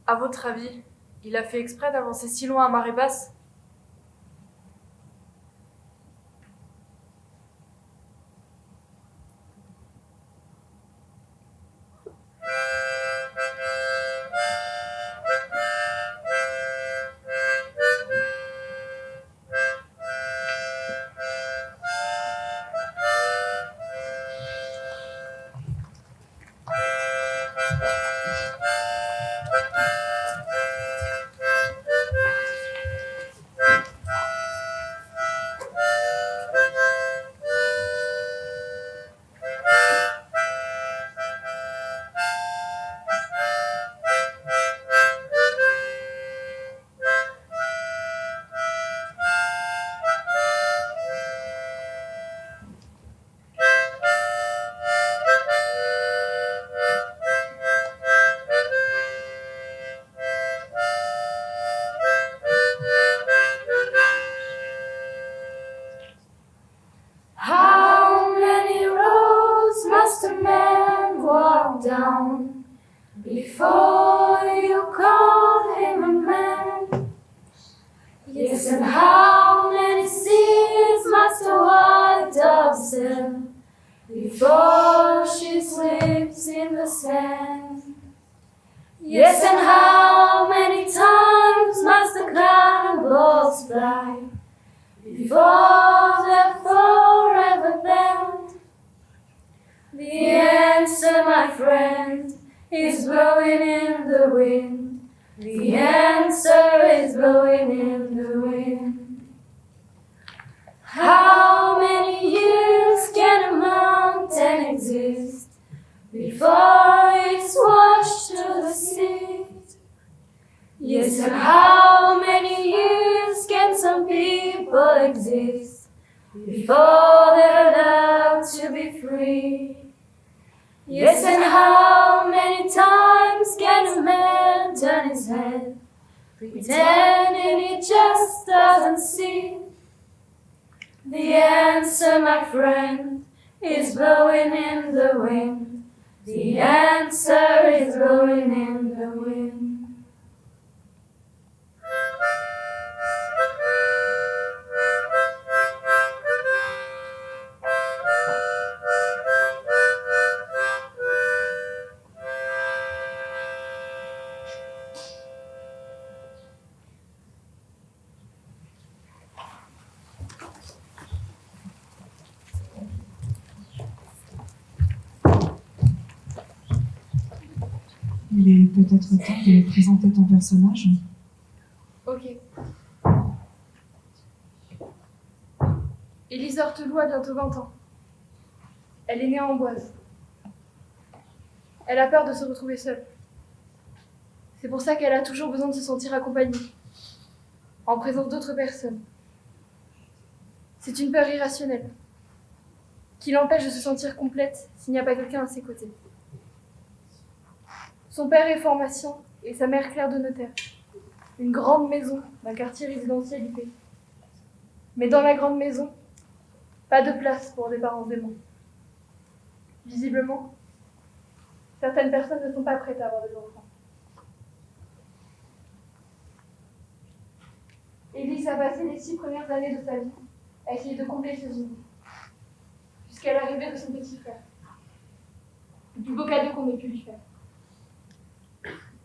À votre avis, il a fait exprès d'avancer si loin à marée basse? How many roads must a man walk down before you call him a man? Yes, and how many seas must a white dove sail before she slips in the sand. Yes, and how many times must the cannonballs fly before they're forever banned? The answer, my friend, is blowing in the wind. The answer is blowing in the wind. How many years can a mountain exist before it's washed to the sea? Yes, and how many years can some people exist before they're allowed to be free? Yes, and how many times can a man turn his head, pretending he just doesn't see? The answer, my friend, is blowing in the wind. The answer is blowing in the wind. Il est peut-être temps de présenter ton personnage. Ok. Élise Horteloup a bientôt 20 ans. Elle est née en Amboise. Elle a peur de se retrouver seule. C'est pour ça qu'elle a toujours besoin de se sentir accompagnée, en présence d'autres personnes. C'est une peur irrationnelle, qui l'empêche de se sentir complète s'il n'y a pas quelqu'un à ses côtés. Son père est pharmacien et sa mère clerc de notaire. Une grande maison d'un quartier résidentiel huppé. Mais dans la grande maison, pas de place pour des parents aimants. Visiblement, certaines personnes ne sont pas prêtes à avoir des enfants. Élise a passé les 6 premières années de sa vie à essayer de combler ce vide, jusqu'à l'arrivée de son petit frère. Le plus beau cadeau qu'on ait pu lui faire.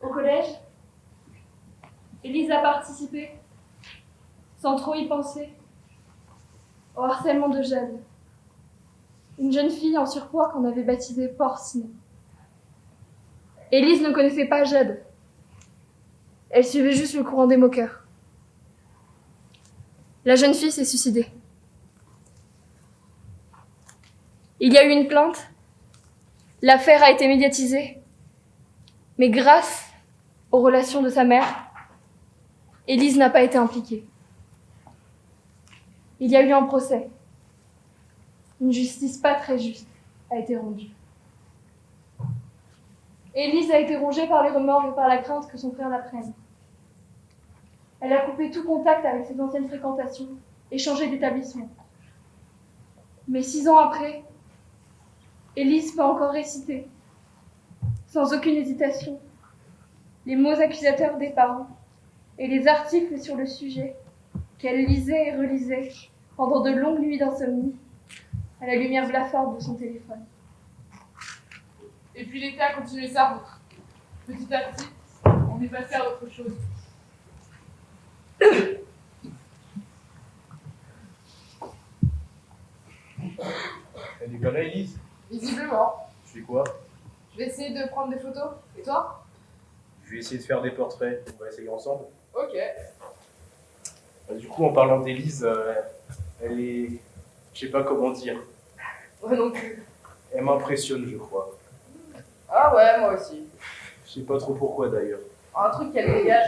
Au collège, Élise a participé, sans trop y penser, au harcèlement de Jade, une jeune fille en surpoids qu'on avait baptisée Porcine. Élise ne connaissait pas Jade. Elle suivait juste le courant des moqueurs. La jeune fille s'est suicidée. Il y a eu une plainte. L'affaire a été médiatisée. Mais grâce aux relations de sa mère, Élise n'a pas été impliquée. Il y a eu un procès. Une justice pas très juste a été rendue. Élise a été rongée par les remords et par la crainte que son frère la prenne. Elle a coupé tout contact avec ses anciennes fréquentations et changé d'établissement. Mais 6 ans après, Élise peut encore réciter, sans aucune hésitation, les mots accusateurs des parents et les articles sur le sujet qu'elle lisait et relisait pendant de longues nuits d'insomnie à la lumière blafarde de son téléphone. Et puis l'été a continué sa route. Petit à petit, on est passé à autre chose. Elle est comme là, Élise. Visiblement. Tu fais quoi? Je vais essayer de prendre des photos. Et toi? Je vais essayer de faire des portraits. On va essayer ensemble. Ok. Du coup, en parlant d'Élise, elle est... Je sais pas comment dire. Moi non plus. Elle m'impressionne, je crois. Ah ouais, moi aussi. Je sais pas trop pourquoi d'ailleurs. Un truc qu'elle dégage.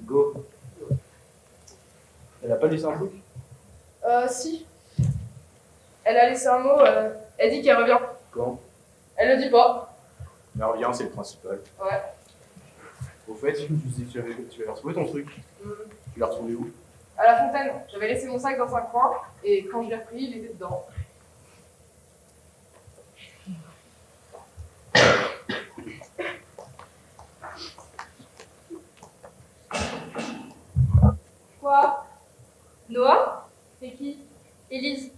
Go. Elle a pas laissé un truc? Si. Elle a laissé un mot, elle dit qu'elle revient. Quand? Elle le dit pas. Mais elle revient, c'est le principal. Ouais. Au fait, tu disais que tu avais retrouvé ton truc. Tu l'as retrouvé où? À la fontaine, j'avais laissé mon sac dans un coin, et quand je l'ai repris, il était dedans. Quoi? Noah? C'est qui? Élise.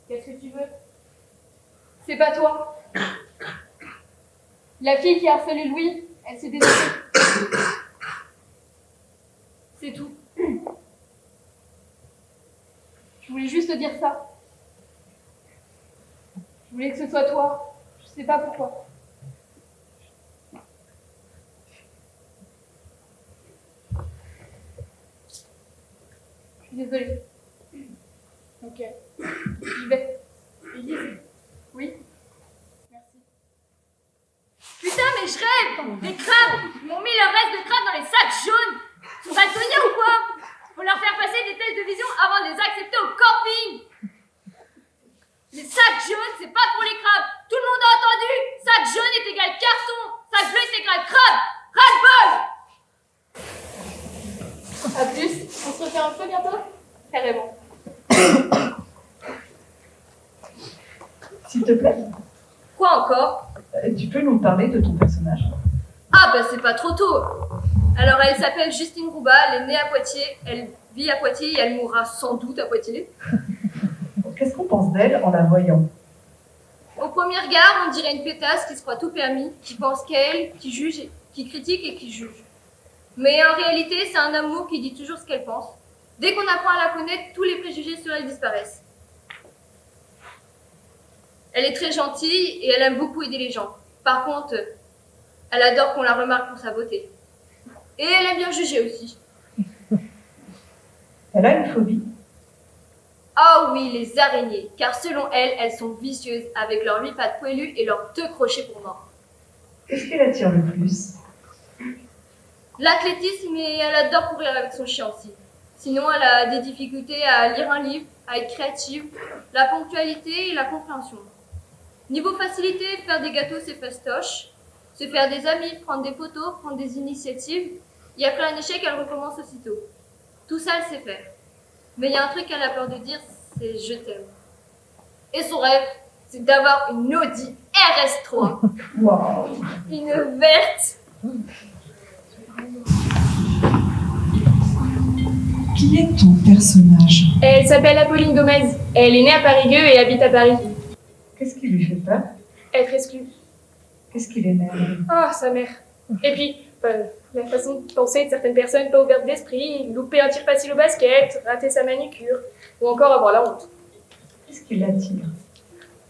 Qu'est-ce que tu La fille qui a harcelé Louis, elle s'est dénoncée. C'est tout. Je voulais juste te dire ça. Je voulais que ce soit toi. Je sais pas pourquoi. Je suis désolée. Ok. J'y vais. Élise. Oui. Merci. Putain, mais je rêve! Des crabes! Ils m'ont mis le reste de crabes dans les sacs jaunes! Faut pas tenir ou quoi? Faut leur faire passer des tests de vision avant de les accepter au camping! Les sacs jaunes, c'est pas pour les crabes! Tout le monde a entendu! Sac jaune est égal carton! Sac bleu est égal crabe! Ras-le-bol! À plus. On se refait un peu bientôt? Carrément. S'il te plaît, Quoi encore? tu peux nous parler de ton personnage? Ah bah c'est pas trop tôt. Alors elle s'appelle Justine Rouba, elle est née à Poitiers, elle vit à Poitiers et elle mourra sans doute à Poitiers. Qu'est-ce qu'on pense d'elle en la voyant? Au premier regard, on dirait une pétasse qui se croit tout permis, qui pense qu'elle, qui juge, qui critique et qui juge. Mais en réalité, c'est un amour qui dit toujours ce qu'elle pense. Dès qu'on apprend à la connaître, tous les préjugés sur elle disparaissent. Elle est très gentille et elle aime beaucoup aider les gens. Par contre, elle adore qu'on la remarque pour sa beauté. Et elle aime bien juger aussi. Elle a une phobie? Ah oui, les araignées, car selon elle, elles sont vicieuses avec leurs 8 pattes poilues et leurs 2 crochets pour mort. Qu'est-ce qui l'attire le plus? L'athlétisme, et elle adore courir avec son chien aussi. Sinon, elle a des difficultés à lire un livre, à être créative, la ponctualité et la compréhension. Niveau facilité, faire des gâteaux, c'est fastoche. Se faire des amis, prendre des photos, prendre des initiatives. Et après un échec, elle recommence aussitôt. Tout ça, elle sait faire. Mais il y a un truc qu'elle a peur de dire, c'est « je t'aime ». Et son rêve, c'est d'avoir une Audi RS3. Wow. Une verte. Qui est ton personnage? Elle s'appelle Apolline Gomez. Elle est née à Paris-Gueux et habite à Paris. Qu'est-ce qui lui fait peur? Être exclue. Qu'est-ce qui l'énerve? Ah, sa mère. Et puis, la façon de penser de certaines personnes pas ouvertes d'esprit, louper un tir facile au basket, rater sa manucure, ou encore avoir la honte. Qu'est-ce qui l'attire?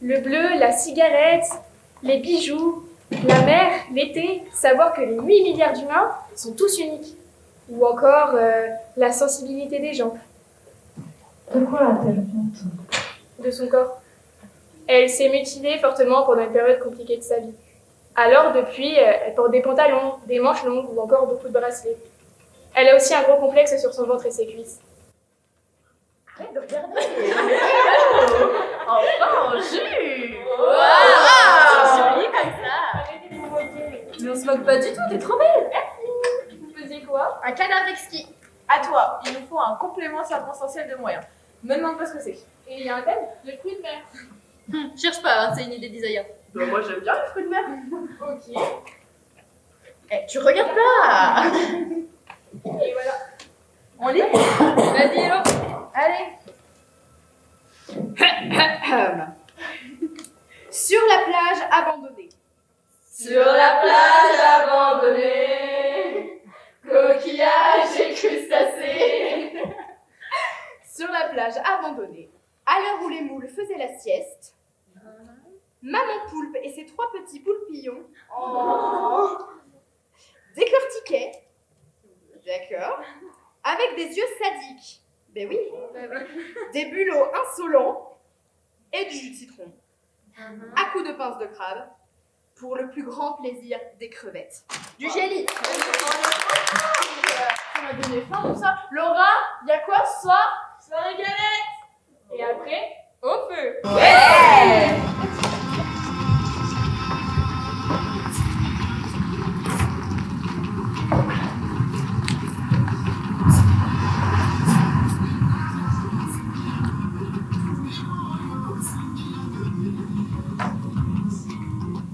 Le bleu, la cigarette, les bijoux, la mer, l'été, savoir que les 8 milliards d'humains sont tous uniques. Ou encore la sensibilité des gens. De quoi a-t-elle honte? De son corps. Elle s'est mutilée fortement pendant une période compliquée de sa vie. Alors, depuis, elle porte des pantalons, des manches longues ou encore beaucoup de bracelets. Elle a aussi un gros complexe sur son ventre et ses cuisses. Arrête de regarder. Enfin, un jus. Wow. Jolie comme ça. Arrêtez de me moquer. Mais on se moque pas du tout, t'es trop belle. Vous faisiez quoi? Un cadavre exquis. À toi, il nous faut un complément circonstanciel de moyens. Me demande pas ce que c'est. Et il y a un thème? Le fruit de mer. Cherche pas, hein, c'est une idée d'Isaiah. Bah, moi j'aime bien les fruits de mer. Ok. Eh, tu regardes pas. Et voilà. On lit? Vas-y, hello. Allez. Sur la plage abandonnée. Sur la plage abandonnée, coquillages et crustacés. Sur la plage abandonnée, à l'heure où les moules faisaient la sieste, maman poulpe et ses 3 petits poulpillons décortiquaient, d'accord, avec des yeux sadiques, ben oui, des bulots insolents et du jus de citron, à coups de pince de crabe, pour le plus grand plaisir des crevettes. Du jelly. On a donné faim tout ça. Laura, y a quoi ce soir? Soirée galette. Et après, au feu. Ouais.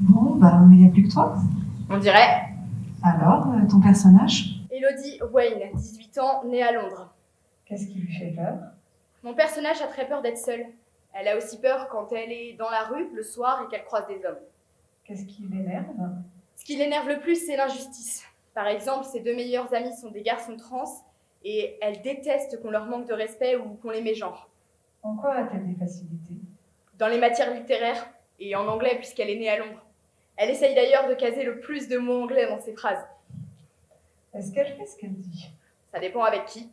Bon, bah, il n'y a plus que toi. On dirait. Alors, ton personnage? Elodie Wayne, 18 ans, née à Londres. Qu'est-ce qui lui fait peur? Mon personnage a très peur d'être seule. Elle a aussi peur quand elle est dans la rue le soir et qu'elle croise des hommes. Qu'est-ce qui l'énerve? Ce qui l'énerve le plus, c'est l'injustice. Par exemple, ses 2 meilleurs amis sont des garçons trans et elle déteste qu'on leur manque de respect ou qu'on les mégenre. En quoi a-t-elle des facilités? Dans les matières littéraires et en anglais puisqu'elle est née à Londres. Elle essaye d'ailleurs de caser le plus de mots anglais dans ses phrases. Est-ce qu'elle fait ce qu'elle dit? Ça dépend avec qui.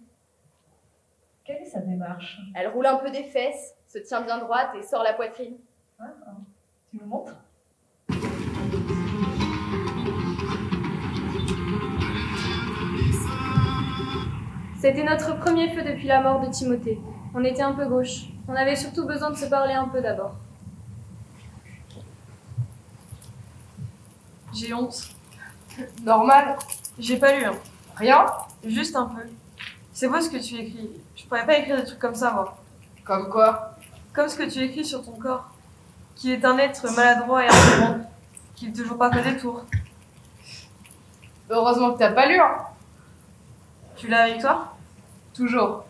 Quelle est sa démarche? Elle roule un peu des fesses, se tient bien droite et sort la poitrine. Tu me montres? C'était notre premier feu depuis la mort de Timothée. On était un peu gauche. On avait surtout besoin de se parler un peu d'abord. J'ai honte. Normal. J'ai pas lu. Rien. Juste un peu. C'est beau ce que tu écris. Je pourrais pas écrire des trucs comme ça, moi. Comme quoi? Comme ce que tu écris sur ton corps. Qu'il est un être maladroit et incohérent. Qu'il ne te joue pas qu'au détour. Heureusement que t'as pas lu. Tu l'as avec toi? Toujours.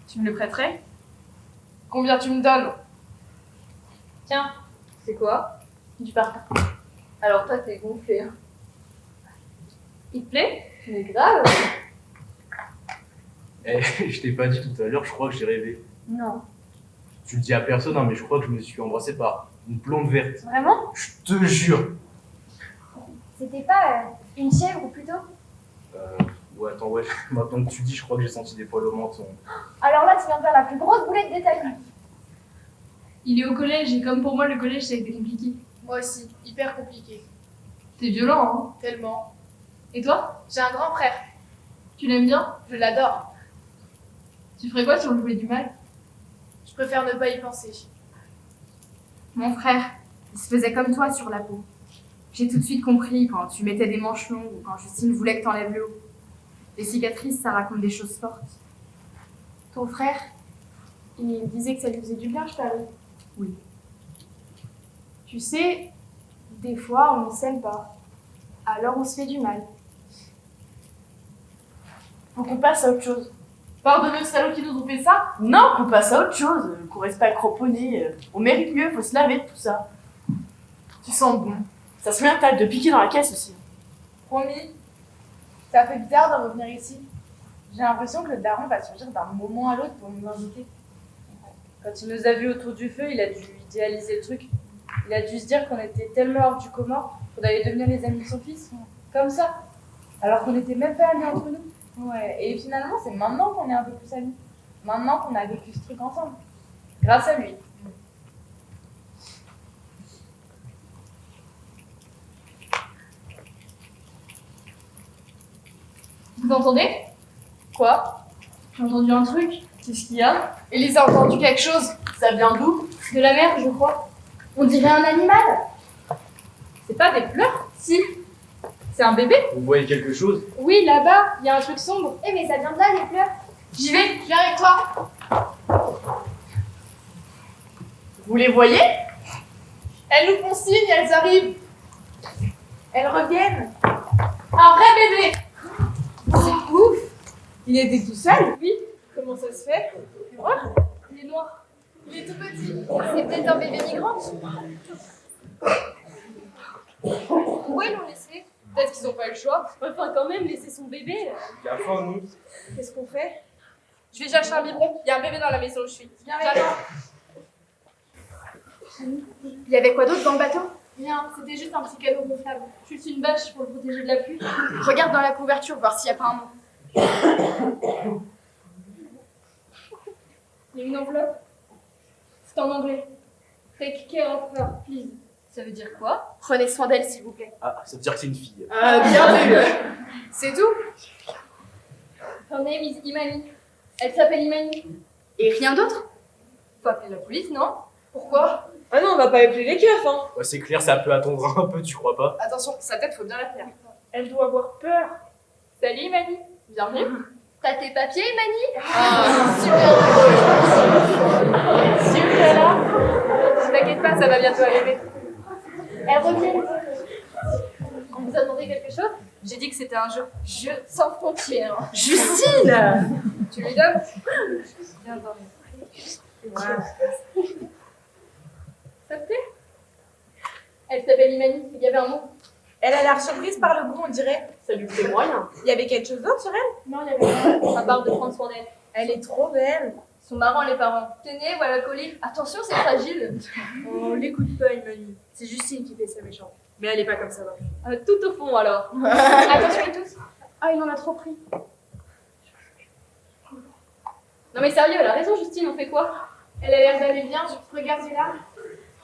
Tu me le prêterais? Combien tu me donnes? Tiens, c'est quoi? Du parfum. Alors toi, t'es gonflé. Hein. Il te plaît? Mais grave. Eh, je t'ai pas dit tout à l'heure, je crois que j'ai rêvé. Non. Tu le dis à personne, hein, mais je crois que je me suis embrassé par une blonde verte. Vraiment? Je te jure. C'était pas une chèvre ou plutôt? Ouais, attends, ouais. Maintenant que tu dis, je crois que j'ai senti des poils au menton. Alors là, tu viens de faire la plus grosse boulette de ta vie. Il est au collège et comme pour moi, le collège, ça a été compliqué. Moi aussi, hyper compliqué. C'est violent, hein? Tellement. Et toi? J'ai un grand frère. Tu l'aimes bien? Je l'adore. Tu ferais quoi si on lui voulait du mal? Je préfère ne pas y penser. Mon frère, il se faisait comme toi sur la peau. J'ai tout de suite compris quand tu mettais des manches longues ou quand Justine voulait que t'enlèves le haut. Les cicatrices, ça raconte des choses fortes. Ton frère, il disait que ça lui faisait du bien, je parie. Oui. Tu sais, des fois, on ne s'aime pas. Alors on se fait du mal. Faut qu'on passe à autre chose. Pardonne aux salauds qui nous ont fait ça? Non, qu'on passe à autre chose. Qu'on reste pas cramponné. On mérite mieux, faut se laver de tout ça. Tu sens bon. Ça se met un tas de piquer dans la caisse aussi. Promis. Ça fait bizarre de revenir ici. J'ai l'impression que le daron va surgir d'un moment à l'autre pour nous inviter. Quand il nous a vus autour du feu, il a dû idéaliser le truc. Il a dû se dire qu'on était tellement hors du commun qu'on allait devenir les amis de son fils. Comme ça. Alors qu'on n'était même pas amis entre nous. Ouais, et finalement, c'est maintenant qu'on est un peu plus amis. Maintenant qu'on a vécu ce truc ensemble. Grâce à lui. Vous entendez? Quoi? J'ai entendu un truc. Qu'est-ce qu'il y a? Élise a entendu quelque chose. Ça vient d'où? De la mer, je crois. On dirait un animal. C'est pas des pleurs? Si. C'est un bébé? Vous voyez quelque chose? Oui, là-bas, il y a un truc sombre. Eh mais ça vient de là, les pleurs. J'y vais, je viens avec toi. Vous les voyez? Elles nous font signe, elles arrivent. Elles reviennent. Un vrai bébé. C'est ouf. Il était tout seul? Oui. Comment ça se fait? Oh, il est noir. Il est tout petit. C'est peut-être un bébé migrant. Pourquoi ils l'ont laissé? Peut-être qu'ils n'ont pas eu le choix. Enfin, quand même, laisser son bébé. La fin, nous. Qu'est-ce qu'on fait? Je vais chercher un biberon. Il y a un bébé dans la maison où je suis. Viens avec moi. Il y avait quoi d'autre dans le bateau? Rien, c'était juste un petit cadeau gonflable. Juste une bâche pour le protéger de la pluie. Regarde dans la couverture, voir s'il n'y a pas un mot. Il y a une enveloppe. C'est en anglais. Take care of her, please. Ça veut dire quoi? Prenez soin d'elle, s'il vous plaît. Ah, ça veut dire que c'est une fille. Bien vu. C'est tout? Her name is Imani. Elle s'appelle Imani. Et rien d'autre? Faut appeler la police, non? Pourquoi? Ah non, on va pas appeler les keufs, hein. Ouais, c'est clair, ça peut attendre un peu, tu crois pas? Attention, sa tête, faut bien la tenir. Elle doit avoir peur. Salut Imani. Bienvenue. T'as tes papiers, Imani? Ah, super drôle. Super. T'inquiète pas, ça va bientôt arriver. Elle revient. On vous a demandé quelque chose? J'ai dit que c'était un jeu. Jeu sans frontières. Justine! Tu lui donnes? Viens dormir. Ça te plaît? Elle s'appelle Imani. Il y avait un mot. Elle a l'air surprise par le goût, on dirait. Ça lui fait moyen. Il y avait quelque chose d'autre sur elle? Non, il y avait rien, à part de prendre soin d'elle. Elle est trop belle. Ils sont marrants les parents. Tenez, voilà le colis. Attention, c'est fragile. On l'écoute pas, Imani. C'est Justine qui fait ça méchant. Mais elle est pas comme ça, non. Tout au fond alors. Attention à tous. Ah, il en a trop pris. Non mais sérieux, elle a raison Justine, on fait quoi? Elle a l'air d'aller bien, regardez-la.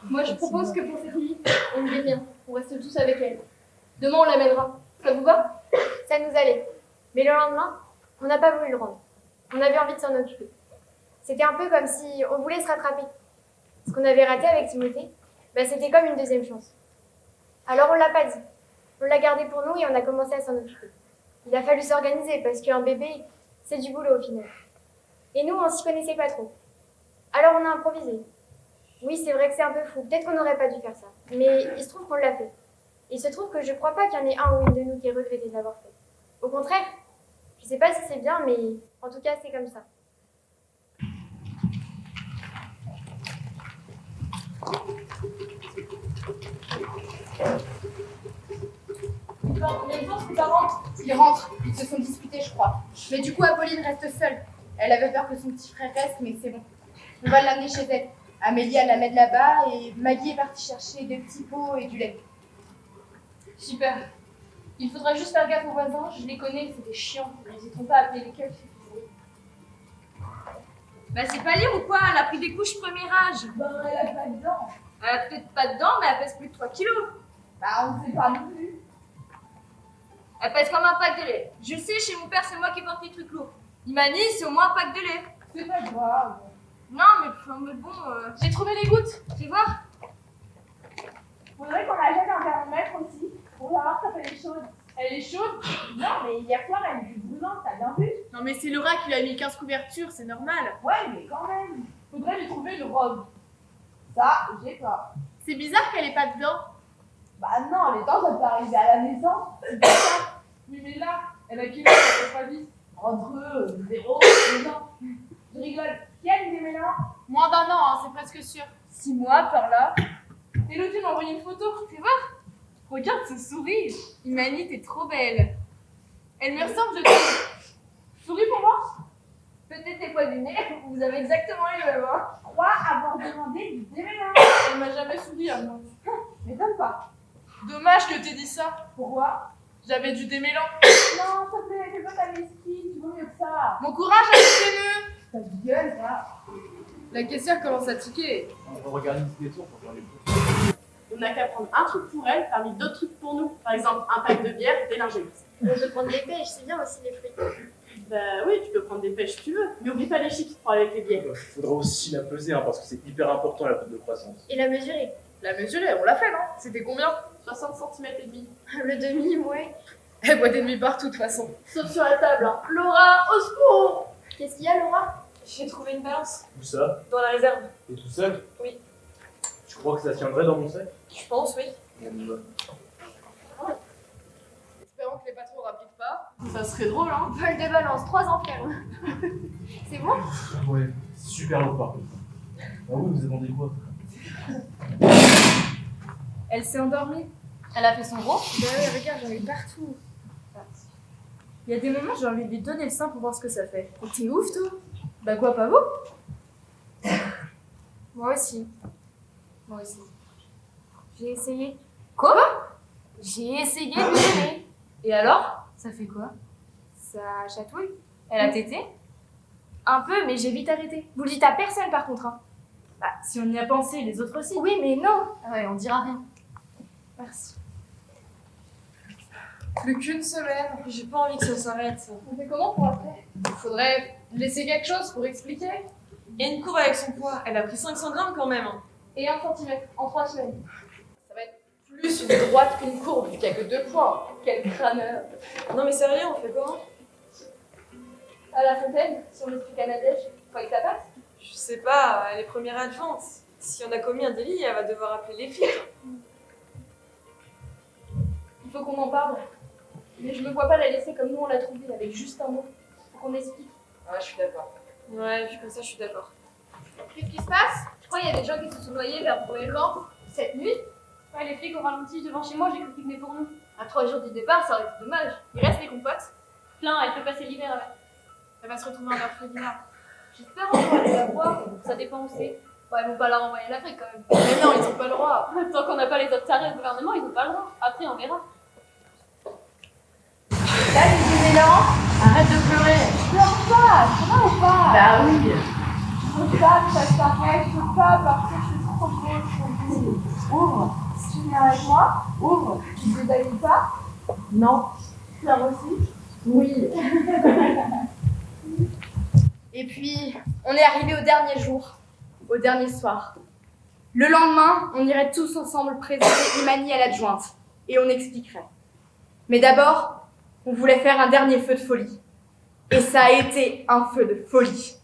Moi je propose que pour cette nuit, on ne dit rien. On reste tous avec elle. Demain on l'amènera. Ça vous va? Ça nous allait. Mais le lendemain, on n'a pas voulu le rendre. On avait envie de s'en occuper. C'était un peu comme si on voulait se rattraper. Ce qu'on avait raté avec Timothée, c'était comme une deuxième chance. Alors on l'a pas dit. On l'a gardé pour nous et on a commencé à s'en occuper. Il a fallu s'organiser parce qu'un bébé, c'est du boulot au final. Et nous, on s'y connaissait pas trop. Alors on a improvisé. Oui, c'est vrai que c'est un peu fou. Peut-être qu'on n'aurait pas dû faire ça. Mais il se trouve qu'on l'a fait. Il se trouve que je crois pas qu'il y en ait un ou une de nous qui ait regretté de l'avoir fait. Au contraire, je sais pas si c'est bien, mais en tout cas, c'est comme ça. Combien de temps tes parents? Ils rentrent. Ils se sont disputés, je crois. Mais du coup, Apolline reste seule. Elle avait peur que son petit frère reste, mais c'est bon. On va l'amener chez elle. Amélie, elle la met là-bas et Maggie est partie chercher des petits pots et du lait. Super. Il faudra juste faire gaffe aux voisins, je les connais, c'est des chiants. Ils n'hésiteront pas à appeler les keufs. C'est pas lire ou quoi? Elle a pris des couches premier âge. Elle a pas de dents. Elle a peut-être pas de dents, mais elle pèse plus de 3 kilos. On ne sait pas non plus. Elle pèse comme un pack de lait. Je sais, chez mon père, c'est moi qui porte les trucs lourds. Imani, c'est au moins un pack de lait. C'est pas grave. Non, mais bon... J'ai trouvé les gouttes. Tu vois? Faudrait qu'on la jette un thermomètre aussi, pour savoir si elle est chaude. Elle est chaude? Non, mais hier soir, elle est brûlante, t'as bien vu? Non mais c'est Laura qui lui a mis 15 couvertures, c'est normal. Ouais, mais quand même. Faudrait lui trouver une robe. Ça, j'ai pas. C'est bizarre qu'elle ait pas de dents. Non, les dents, ça peut arriver à la naissance. C'est pas ça. Oui, mais là, elle a quel âge à votre avis? Entre 0 et 2 ans. Je rigole. Qui a des mélanges? Moins d'1 an, c'est presque sûr. 6 mois par là. Et l'autre, il m'a envoyé une photo, tu vois? Regarde ce sourire. Imani, t'es trop belle. Elle me ressemble, je trouve. Souris pour moi? Peut-être des poils du nez, vous avez exactement eu le même. Je crois avoir demandé du déménage. Elle m'a jamais souri à moi. M'étonne pas. Dommage que t'aies dit ça. Pourquoi? J'avais du démêlant. Non, s'il te plaît, fais pas ta mesquine, tu vaux mieux que ça. Mon courage avec les nœuds. Ta gueule, ça. La caissière commence à tiquer. On va organiser des tours pour faire les cours. On n'a qu'à prendre un truc pour elle parmi d'autres trucs pour nous. Par exemple, un pack de bière et des lingettes. On peut prendre des pêches, c'est bien aussi les fruits. Oui, tu peux prendre des pêches si tu veux. Mais oublie pas les chips pour avec les bières. Il faudra aussi la peser parce que c'est hyper important la courbe de croissance. Et la mesurer. La mesurer, on l'a fait, non? C'était combien? 60 cm et demi. Le demi, ouais. Elle boit des demi partout de toute façon. Sauf sur la table, hein. Laura, au secours! Qu'est-ce qu'il y a, Laura? J'ai trouvé une balance. Où ça? Dans la réserve. Et tout seul? Oui. Tu crois que ça tiendrait dans mon sac? Je pense, oui. Espérons que les patrons rapident pas. Ça serait drôle, hein? Vol de balance, 3 enfermes. C'est bon? Ouais, super lourd par contre. Ah oui, vous attendez quoi? Elle s'est endormie. Elle a fait son gros. Bah ouais, regarde, j'en ai partout. Il y a des moments, j'ai envie de lui donner le sein pour voir ce que ça fait. T'es ouf, toi? Bah quoi, pas vous? Moi aussi. Moi aussi. J'ai essayé. Quoi? J'ai essayé de lui donner. Et alors? Ça fait quoi? Ça chatouille. Elle a tété? Un peu, mais j'ai vite arrêté. Vous le dites à personne par contre, hein. Bah, si on y a pensé, les autres aussi. Oui, mais non. Ah ouais, on dira rien. Merci. Plus qu'une semaine. J'ai pas envie que ça s'arrête. On fait comment pour après? Il faudrait laisser quelque chose pour expliquer. Et une courbe avec son poids. Elle a pris 500 grammes quand même. Et 1 cm en 3 semaines. Ça va être plus une droite qu'une courbe, vu qu'il n'y a que 2 points. Quel crâneur. Non mais sérieux, on fait comment? À la fontaine, si on explique à Nadège, faut que ça passe. Je sais pas, elle est première adjointe. Si on a commis un délit, elle va devoir appeler les flics. Il faut qu'on en parle. Mais je me vois pas la laisser comme nous on l'a trouvée, avec juste un mot. Faut qu'on explique. Ouais, je suis d'accord. Ouais, vu comme ça, je suis d'accord. Qu'est-ce qui se passe? Je crois qu'il y a des gens qui se sont noyés vers Bruxelles. Cette nuit? Ouais, les flics ont ralenti devant chez moi, j'ai cru qu'ils venaient pour nous. À 3 jours du départ, ça aurait été dommage. Il reste les compotes. Plein, elle peut passer l'hiver avec. Elle va se retrouver en orphelinat. J'espère un jour aller la voir, ça dépend où c'est. Ouais, ils vont pas la renvoyer à l'Afrique quand même. Mais non, ils ont pas le droit. Tant qu'on n'a pas les autres tarés au gouvernement, ils ont pas le droit. Après, on verra. Là, tu Mélan, arrête de pleurer. Je pleure pas, ça va ou pas? Bah oui. Je veux pas que ça s'arrête, je veux pas partir, je suis trop beau, je suis trop Ouvre, si tu viens avec moi, ouvre. Tu te dédailles pas? Non. Pleure aussi? Oui. Et puis, on est arrivé au dernier jour, au dernier soir. Le lendemain, on irait tous ensemble présenter Imani à l'adjointe et on expliquerait. Mais d'abord, on voulait faire un dernier feu de folie. Et ça a été un feu de folie.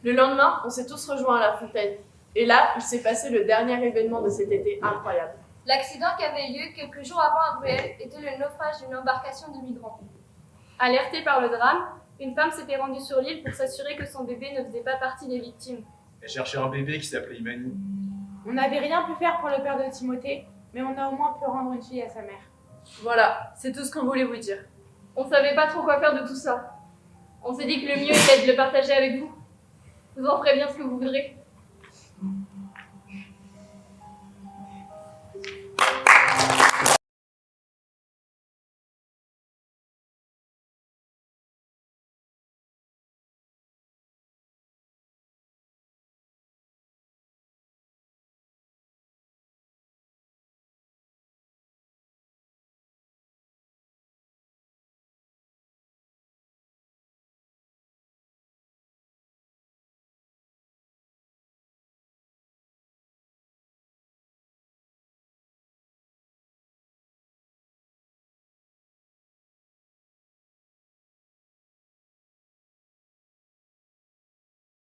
Le lendemain, on s'est tous rejoints à la fontaine. Et là, il s'est passé le dernier événement de cet été incroyable. L'accident qui avait eu lieu quelques jours avant à Bruxelles était le naufrage d'une embarcation de migrants. Alertée par le drame, une femme s'était rendue sur l'île pour s'assurer que son bébé ne faisait pas partie des victimes. Elle cherchait un bébé qui s'appelait Imani. On n'avait rien pu faire pour le père de Timothée, mais on a au moins pu rendre une fille à sa mère. Voilà, c'est tout ce qu'on voulait vous dire. On savait pas trop quoi faire de tout ça. On s'est dit que le mieux était de le partager avec vous. Vous en ferez bien ce que vous voudrez.